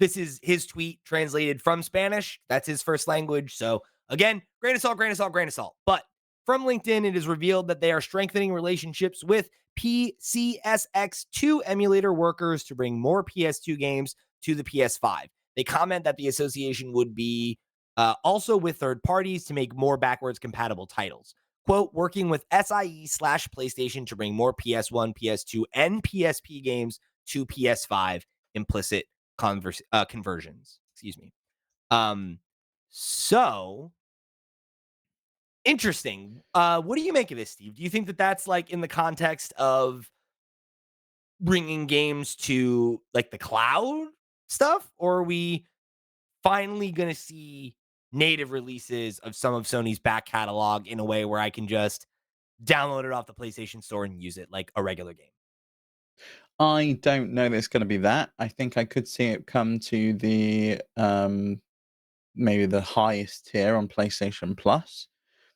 this is his tweet translated from Spanish. That's his first language. So again, grain of salt, grain of salt, grain of salt. But from LinkedIn, it is revealed that they are strengthening relationships with PCSX2 emulator workers to bring more PS2 games to the PS5. They comment that the association would be also with third parties to make more backwards compatible titles. Quote, working with SIE/slash PlayStation to bring more PS1, PS2, and PSP games to PS5, implicit conversions. Excuse me. Um, so interesting. What do you make of this, Steve? Do you think that that's like in the context of bringing games to like the cloud stuff, or are we finally going to see native releases of some of Sony's back catalog in a way where I can just download it off the PlayStation Store and use it like a regular game? I don't know that it's gonna be that. I think I could see it come to the, maybe the highest tier on PlayStation Plus,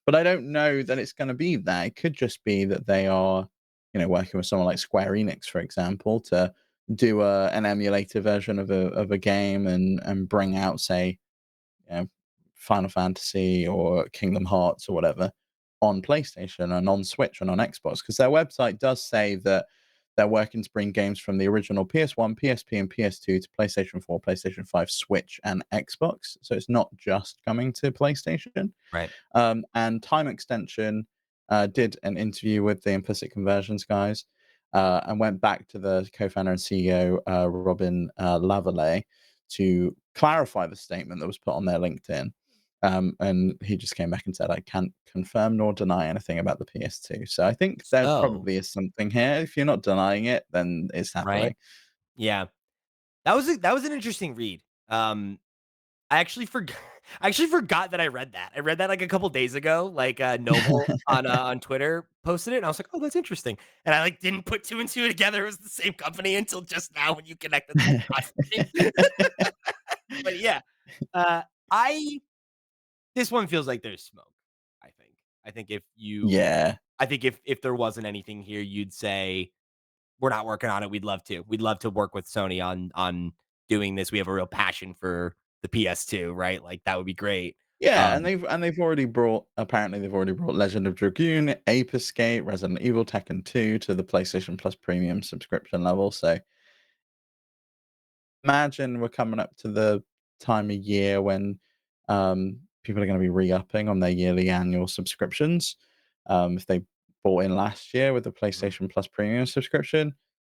but I don't know that it's gonna be that. It could just be that they are, working with someone like Square Enix, for example, to do an emulator version of a game and bring out, say, Final Fantasy or Kingdom Hearts or whatever on PlayStation and on Switch and on Xbox, because their website does say that they're working to bring games from the original PS1, PSP, and PS2 to PlayStation 4, PlayStation 5, Switch, and Xbox. So it's not just coming to PlayStation. Right. And Time Extension did an interview with the Implicit Conversions guys and went back to the co-founder and CEO, Robin Lavallee, to clarify the statement that was put on their LinkedIn. And he just came back and said, I can't confirm nor deny anything about the PS2. So I think there So, probably is something here. If you're not denying it, then it's right. happening. Yeah. That was an interesting read. I actually forgot I actually forgot that I read that. I read that like a couple days ago. Like Noble on Twitter posted it, and I was like, "Oh, that's interesting." And I like didn't put two and two together. It was the same company until just now when you connected that thing. But yeah, uh, I this one feels like there's smoke. I think. I think if you, Yeah. I think if there wasn't anything here, you'd say we're not working on it. We'd love to. We'd love to work with Sony on doing this. We have a real passion for the PS2, right? Like that would be great. Yeah, and Um, they've already brought apparently they've already brought Legend of Dragoon, Ape Escape, Resident Evil, Tekken 2 to the PlayStation Plus premium subscription level. So imagine we're coming up to the time of year when people are going to be re-upping on their yearly annual subscriptions. If they bought in last year with the mhm. PlayStation Plus premium subscription,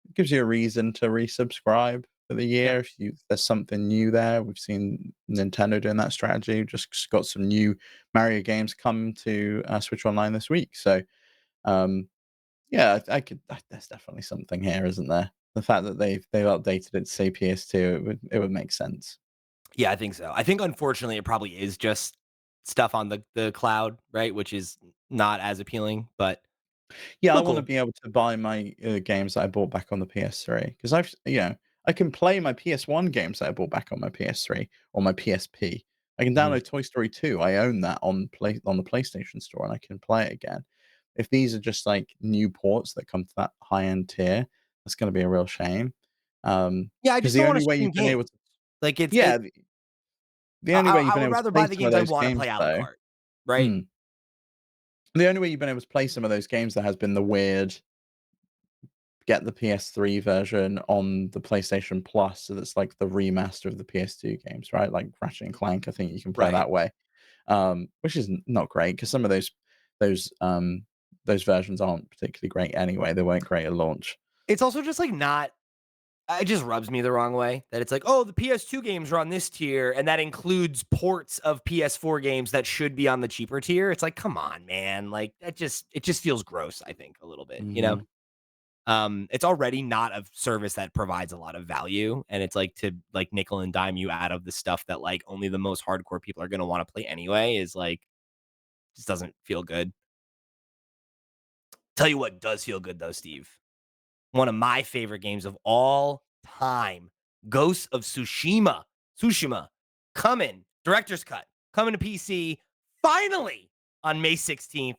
it gives you a reason to resubscribe for the Yeah, year. If there's something new there, we've seen Nintendo doing that strategy. Just got some new Mario games come to Switch Online this week. So um, yeah, there's definitely something here, isn't there? The fact that they've updated it to say PS2, it would make sense. yeah, I think so. I think unfortunately it probably is just stuff on the cloud, right? Which is not as appealing, but Yeah, I still wanna cool. be able to buy my, games that I bought back on the PS3 because I can play my PS1 games that I bought back on my PS3 or my PSP. I can Mhm. download Toy Story 2. I own that on the PlayStation Store, and I can play it again. If these are just, like, new ports that come to that high-end tier, that's gonna be a real shame. Yeah, I Because just the don't want only to way stream you've been able games. to Like it's yeah, it. the only way you've I been would able to rather play buy the some of games I those want to games play a la though carte, right? mm, the only way you've been able to play some of those games that has been the weird get the PS3 version on the PlayStation Plus, so that's like the remaster of the PS2 games, right? Like Ratchet and Clank, I think you can play Right. that way, which is not great because some of those those versions aren't particularly great anyway. They weren't great at launch. It's also just like not it just rubs me the wrong way that it's like, "Oh, the PS2 games are on this tier," and that includes ports of PS4 games that should be on the cheaper tier. It's like, "Come on, man." Like, it just feels gross, I think, a little bit, you know? Mhm. It's already not a service that provides a lot of value, and it's like to, like, nickel and dime you out of the stuff that, like, only the most hardcore people are gonna wanna play anyway is, like, just doesn't feel good. Tell you what does feel good, though, Steve. One of my favorite games of all time, Ghosts of Tsushima, coming, director's cut, coming to PC finally on May 16th.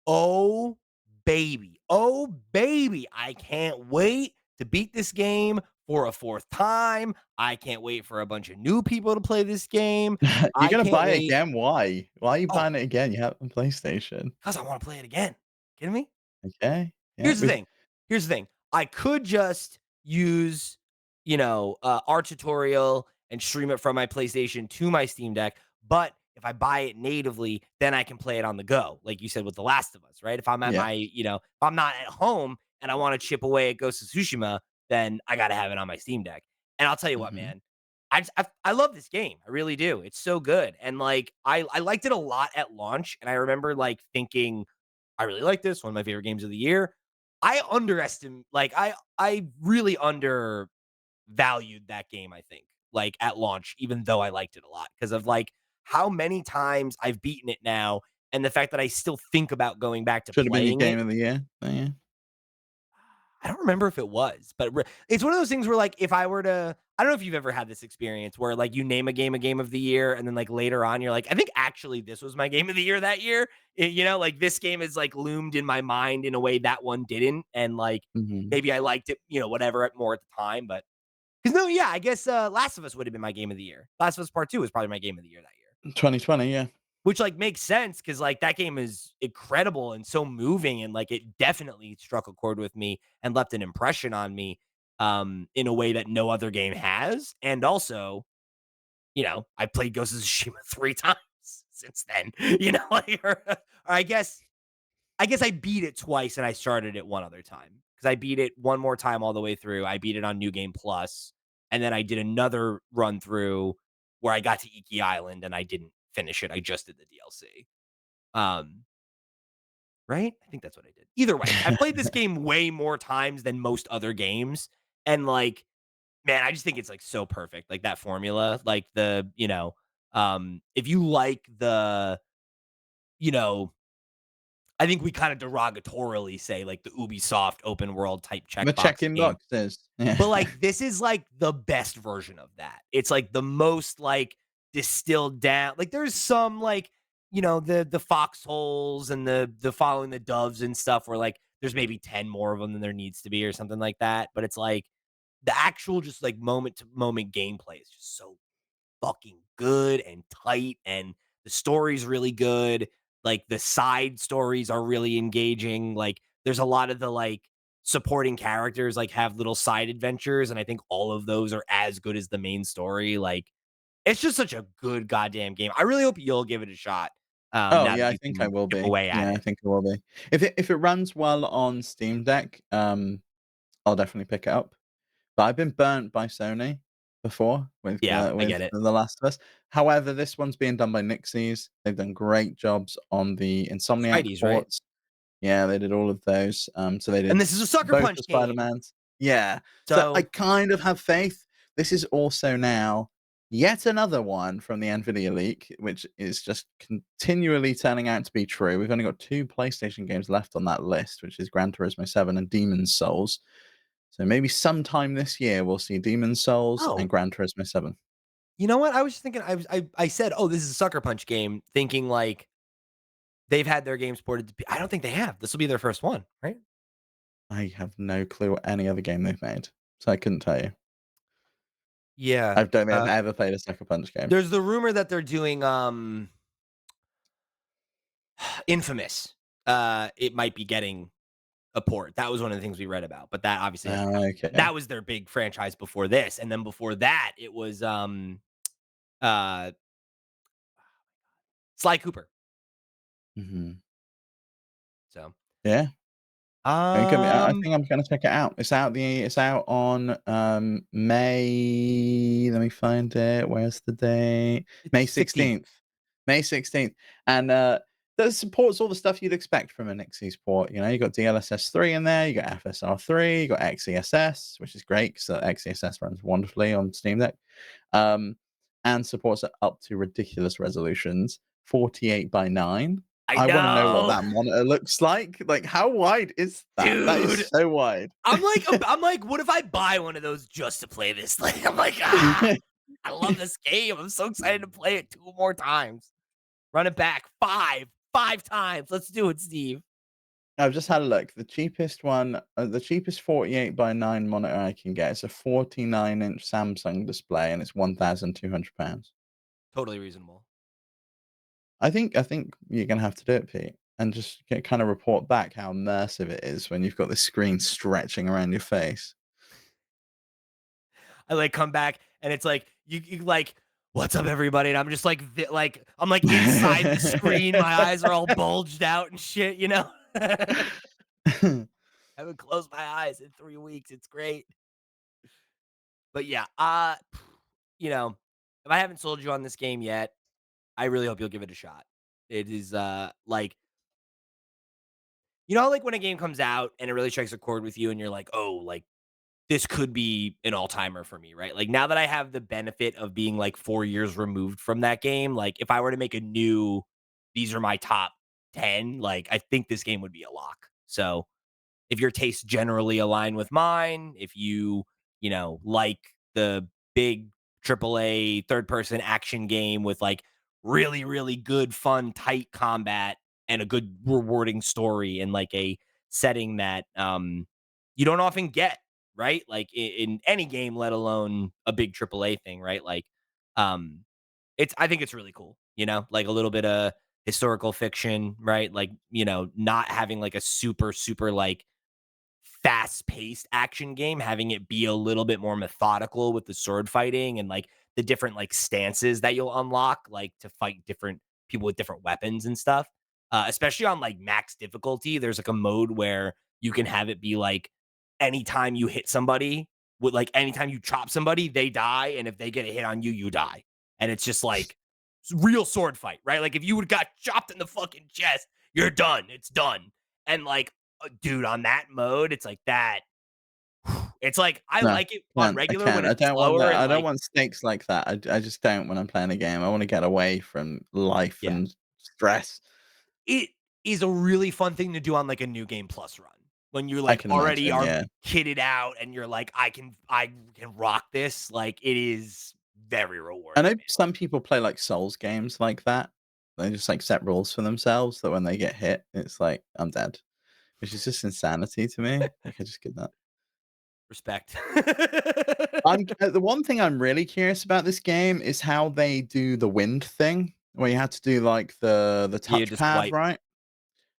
Oh, baby. Oh, baby. I can't wait to beat this game for a fourth time. I can't wait for a bunch of new people to play this game. You're I gonna can't buy it wait. again? Why? Why are you Oh, buying it again? You have a PlayStation. because I want to play it again. Kidding me? Okay. Yeah, Here's the with thing. Here's the thing. I could just use, our tutorial and stream it from my PlayStation to my Steam Deck. But if I buy it natively, then I can play it on the go, like you said with The Last of Us, right? If I'm at yeah. if I'm not at home and I want to chip away at Ghost of Tsushima, then I got to have it on my Steam Deck. And I'll tell you what, Mhm. man, I love this game. I really do. It's so good. And like I liked it a lot at launch. And I remember like thinking, I really like this, one of my favorite games of the year. I underestimate like I really undervalued that game, I think, like at launch, even though I liked it a lot because of like how many times I've beaten it now and the fact that I still think about going back to Should have been your playing game it. of the year. Oh, yeah. I don't remember if it was, but it's one of those things where, like, if I were to, I don't know if you've ever had this experience where, like, you name a game of the year, and then, like, later on, you're like, I think actually this was my game of the year that year. Like, this game is, like, loomed in my mind in a way that one didn't. And, like, Mhm. maybe I liked it, whatever, more at the time. But, because no, yeah, I guess Last of Us would have been my game of the year. Last of Us Part 2 was probably my game of the year that year. 2020, yeah. Which, like, makes sense because like, that game is incredible and so moving, and, like, it definitely struck a chord with me and left an impression on me, in a way that no other game has. And also, I played Ghost of Tsushima 3 times since then, like, or I guess I beat it twice and I started it one other time because I beat it one more time all the way through. I beat it on New Game Plus, and then I did another run through where I got to Iki Island and I didn't finish it. I just did the DLC. Um, right? I think that's what I did. Either way, I played this game way more times than most other games, and, like, man, I just think it's, like, so perfect, like, that formula, like, if you like you know, I think we kinda derogatorily say, like, the Ubisoft open world type The checkbox check-in game. boxes. Yeah. But, like, this is, like, the best version of that. It's, like, the most, like, distilled down, like, there's some, like, the foxholes and the following the doves and stuff where, like, there's maybe 10 more of them than there needs to be or something like that. But it's, like, the actual just, like, moment to moment gameplay is just so fucking good and tight, and the story's really good. Like, the side stories are really engaging. Like, there's a lot of the, like, supporting characters, like, have little side adventures, and I think all of those are as good as the main story. Like, it's just such a good goddamn game. I really hope you'll give it a shot, Oh, now that yeah, I you think I can will chip be. away at Yeah, I it. think I will be. If it runs well on Steam Deck, I'll definitely pick it up. But I've been burnt by Sony before Yeah, I with get it. The Last of Us. However, this one's being done by Nixies. They've done great jobs on the Insomniac Spidey's, right? ports. Yeah, they did all of those. So they And did this is a Sucker both Punch the game, Spider-Mans. Yeah. So I so kind of have faith. This is also now yet another one from the Nvidia leak, which is just continually turning out to be true. We've only got 2 PlayStation games left on that list, which is Gran Turismo 7 and Demon's Souls. So maybe sometime this year we'll see Demon's Souls and oh, Gran Turismo 7. you know what? I was just thinking, I said, "Oh, this is a Sucker Punch game," thinking, like, they've had their games ported to P I don't think they have. This will be their first one, right? I have no clue what any other game they've made, so I couldn't tell you. Yeah, I don't think I've ever played a Sucker Punch game. there's the rumor that they're doing, Infamous. It might be getting a port. That was one of the things we read about, but that obviously hasn't Oh, happened. okay. That was their big franchise before this, and then before that, it was, uh, Sly Cooper. Mhm. So, Yeah. I um, think I'm gonna check it out. It's out on, May let me find it. Where's the date? it's May 16th. 16th. May 16th. And, that supports all the stuff you'd expect from a Nixie port. You got DLSS 3 in there, you got FSR 3, you got XeSS, which is great because XeSS runs wonderfully on Steam Deck. Um, and supports it up to ridiculous resolutions, 48 by 9. I I wanna know what know, that monitor looks like. Like, how wide is that? That is dude. so wide. I'm like, what if I buy one of those just to play this? Like, I'm like, I love this game. I'm so excited to play it 2 more times. Run it back 5 times. Let's do it, Steve. I've just had a look. The cheapest one, the cheapest 48 by 9 monitor I can get is a 49-inch Samsung display, and it's £1,200. Totally reasonable. I think you're gonna have to do it, Pete, and just kind of report back how immersive it is when you've got this screen stretching around your face. I like come back and it's like you like, "What's up, everybody?" And I'm just like like I'm like inside the screen. My eyes are all bulged out and shit. You know. I haven't closed my eyes in 3 weeks. It's great. But yeah, you know, if I haven't sold you on this game yet, I really hope you'll give it a shot. It is like like when a game comes out and it really strikes a chord with you and you're like, "Oh, like this could be an all-timer for me," right? Like now that I have the benefit of being like 4 years removed from that game, like if I were to make a new these are my top 10, like I think this game would be a lock. So, if your tastes generally align with mine, if you like the big AAA third person action game with like really, really good, fun, tight combat and a good rewarding story and like a setting that you don't often get, right? Like in any game, let alone a big AAA thing, right? Like um I think it's really cool, like a little bit of historical fiction, right? Like, not having like a super, super like fast-paced action game, having it be a little bit more methodical with the sword fighting and like the different like stances that you'll unlock, like to fight different people with different weapons and stuff. Especially on like max difficulty, there's like a mode where you can have it be like anytime you hit somebody, with like anytime you chop somebody, they die, and if they get a hit on you, you die. And it's just like real sword fight, right? Like if you would got chopped in the fucking chest, you're done. It's done. And like dude, on that mode, it's like that. It's like I No, like it on can't. I regular when can't. I it's don't want slower that. and I don't like want stakes like that. I just don't when I'm playing a game. I wanna get away from life yeah. and stress. It is a really fun thing to do on like a new game plus run. When you I like can already imagine, are yeah. kitted out and you're like, I can rock this. Like it is very I rewarding, know man. some people play, like, Souls games like that. They just, like, set rules for themselves that when they get hit, it's like, "I'm dead," which is just insanity to me. Like, I just get that. Respect. The one thing I'm really curious about this game is how they do the wind thing, where you had to do, like, the You just touchpad, swipe. right?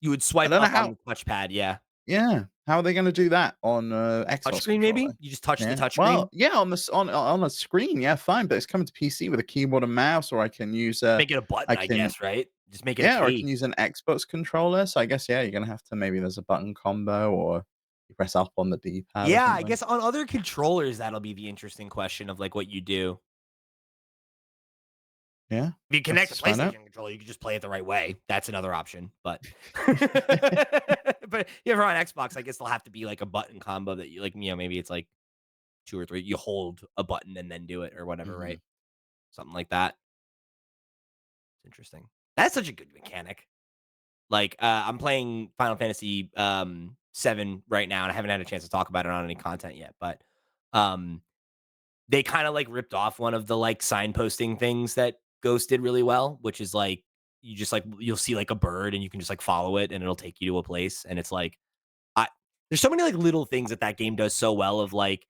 You would I swipe don't know up on how. the touchpad, yeah. Yeah, how are they gonna do that on a Xbox Touchscreen controller? maybe? You just touch the Yeah, well, touchscreen? yeah, on the s on a screen, yeah, fine, but it's coming to PC with a keyboard and mouse, or I can use a Make it a button, I I can guess, right? Just make it a yeah, or I can key. use an Xbox controller, so I guess, yeah, you're gonna have to maybe there's a button combo or you press up on the D-pad or Yeah, I something. guess on other controllers, that'll be the interesting question of, like, what you do. Yeah, If you let's connect a just find out. PlayStation controller, you can just play it the right way. That's another option, but but if you're on Xbox, I guess there'll have to be, like, a button combo that you like, maybe it's, like, 2 or 3 you hold a button and then do it or whatever, right? Mhm. Something like that. It's interesting. That's such a good mechanic. Like, I'm playing Final Fantasy, 7 right now, and I haven't had a chance to talk about it on any content yet, but, um they kinda, like, ripped off one of the, like, signposting things that Ghost did really well, which is, like, you just, like you'll see, like, a bird, and you can just, like, follow it, and it'll take you to a place, and it's, like, I there's so many, like, little things that that game does so well of, like,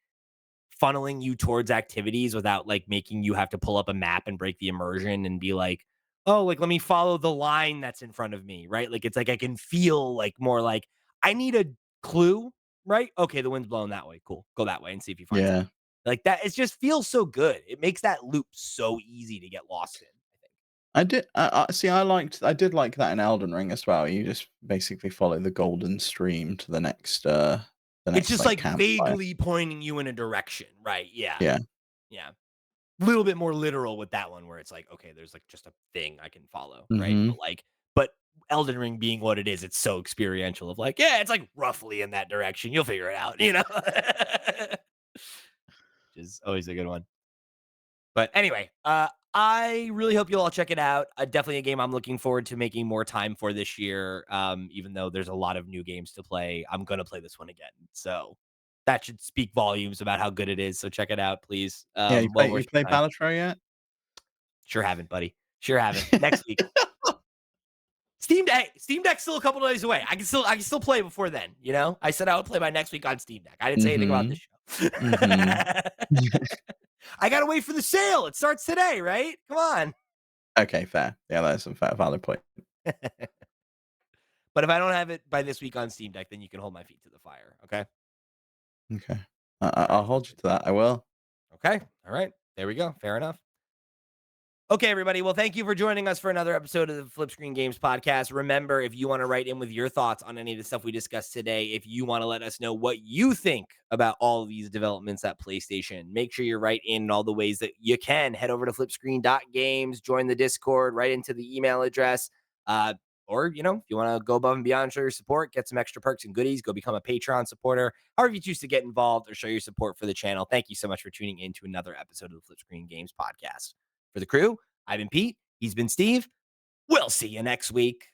funneling you towards activities without, like, making you have to pull up a map and break the immersion and be like, "Oh, like, let me follow the line that's in front of me," right? Like, it's like I can feel, like, more like, "I need a clue," right? "Okay, the wind's blowing that way. Cool. Go that way and see if you find something." Yeah. Like, that it just feels so good. It makes that loop so easy to get lost in, I think. See, I did like that in Elden Ring as well. You just basically follow the golden stream to the It's next, just, like, like, campfire. vaguely pointing you in a direction, right, yeah, Yeah. yeah. Little bit more literal with that one where it's like, okay, there's like just a thing I can follow, right? Mhm. But Elden Ring being what it is, it's so experiential of like, yeah, it's like roughly in that direction. You'll figure it out, Which is always a good one. But anyway, I really hope you'll all check it out. Definitely a game I'm looking forward to making more time for this year. Even though there's a lot of new games to play, I'm gonna play this one again. So that should speak volumes about how good it is. So check it out, please. Yeah, Well worth you your play time. Balatro yet? Sure haven't, buddy. Sure haven't. Next week. Steam Deck's still a couple days away. I can still play before then, you know? I said I would play by next week on Steam Deck. I didn't say anything about Mhm. this show. Mhm. I gotta wait for the sale. It starts today, right? Come on. Okay, fair. Yeah, that's a fair valid point. But if I don't have it by this week on Steam Deck, then you can hold my feet to the fire. Okay. Okay. All I'll right. hold you to that. I will. Okay. All right. There we go. Fair enough. Okay, everybody. Well, thank you for joining us for another episode of the FlipScreen Games podcast. Remember, if you want to write in with your thoughts on any of the stuff we discussed today, if you want to let us know what you think about all of these developments at PlayStation, make sure you write in all the ways that you can. Head over to flipscreen.games, join the Discord, right into the email address. Or, you know, if you want to go above and beyond, show your support, get some extra perks and goodies, go become a Patreon supporter. However you choose to get involved or show your support for the channel. Thank you so much for tuning in to another episode of the FlipScreen Games podcast. For the crew, I've been Pete. He's been Steve. We'll see you next week.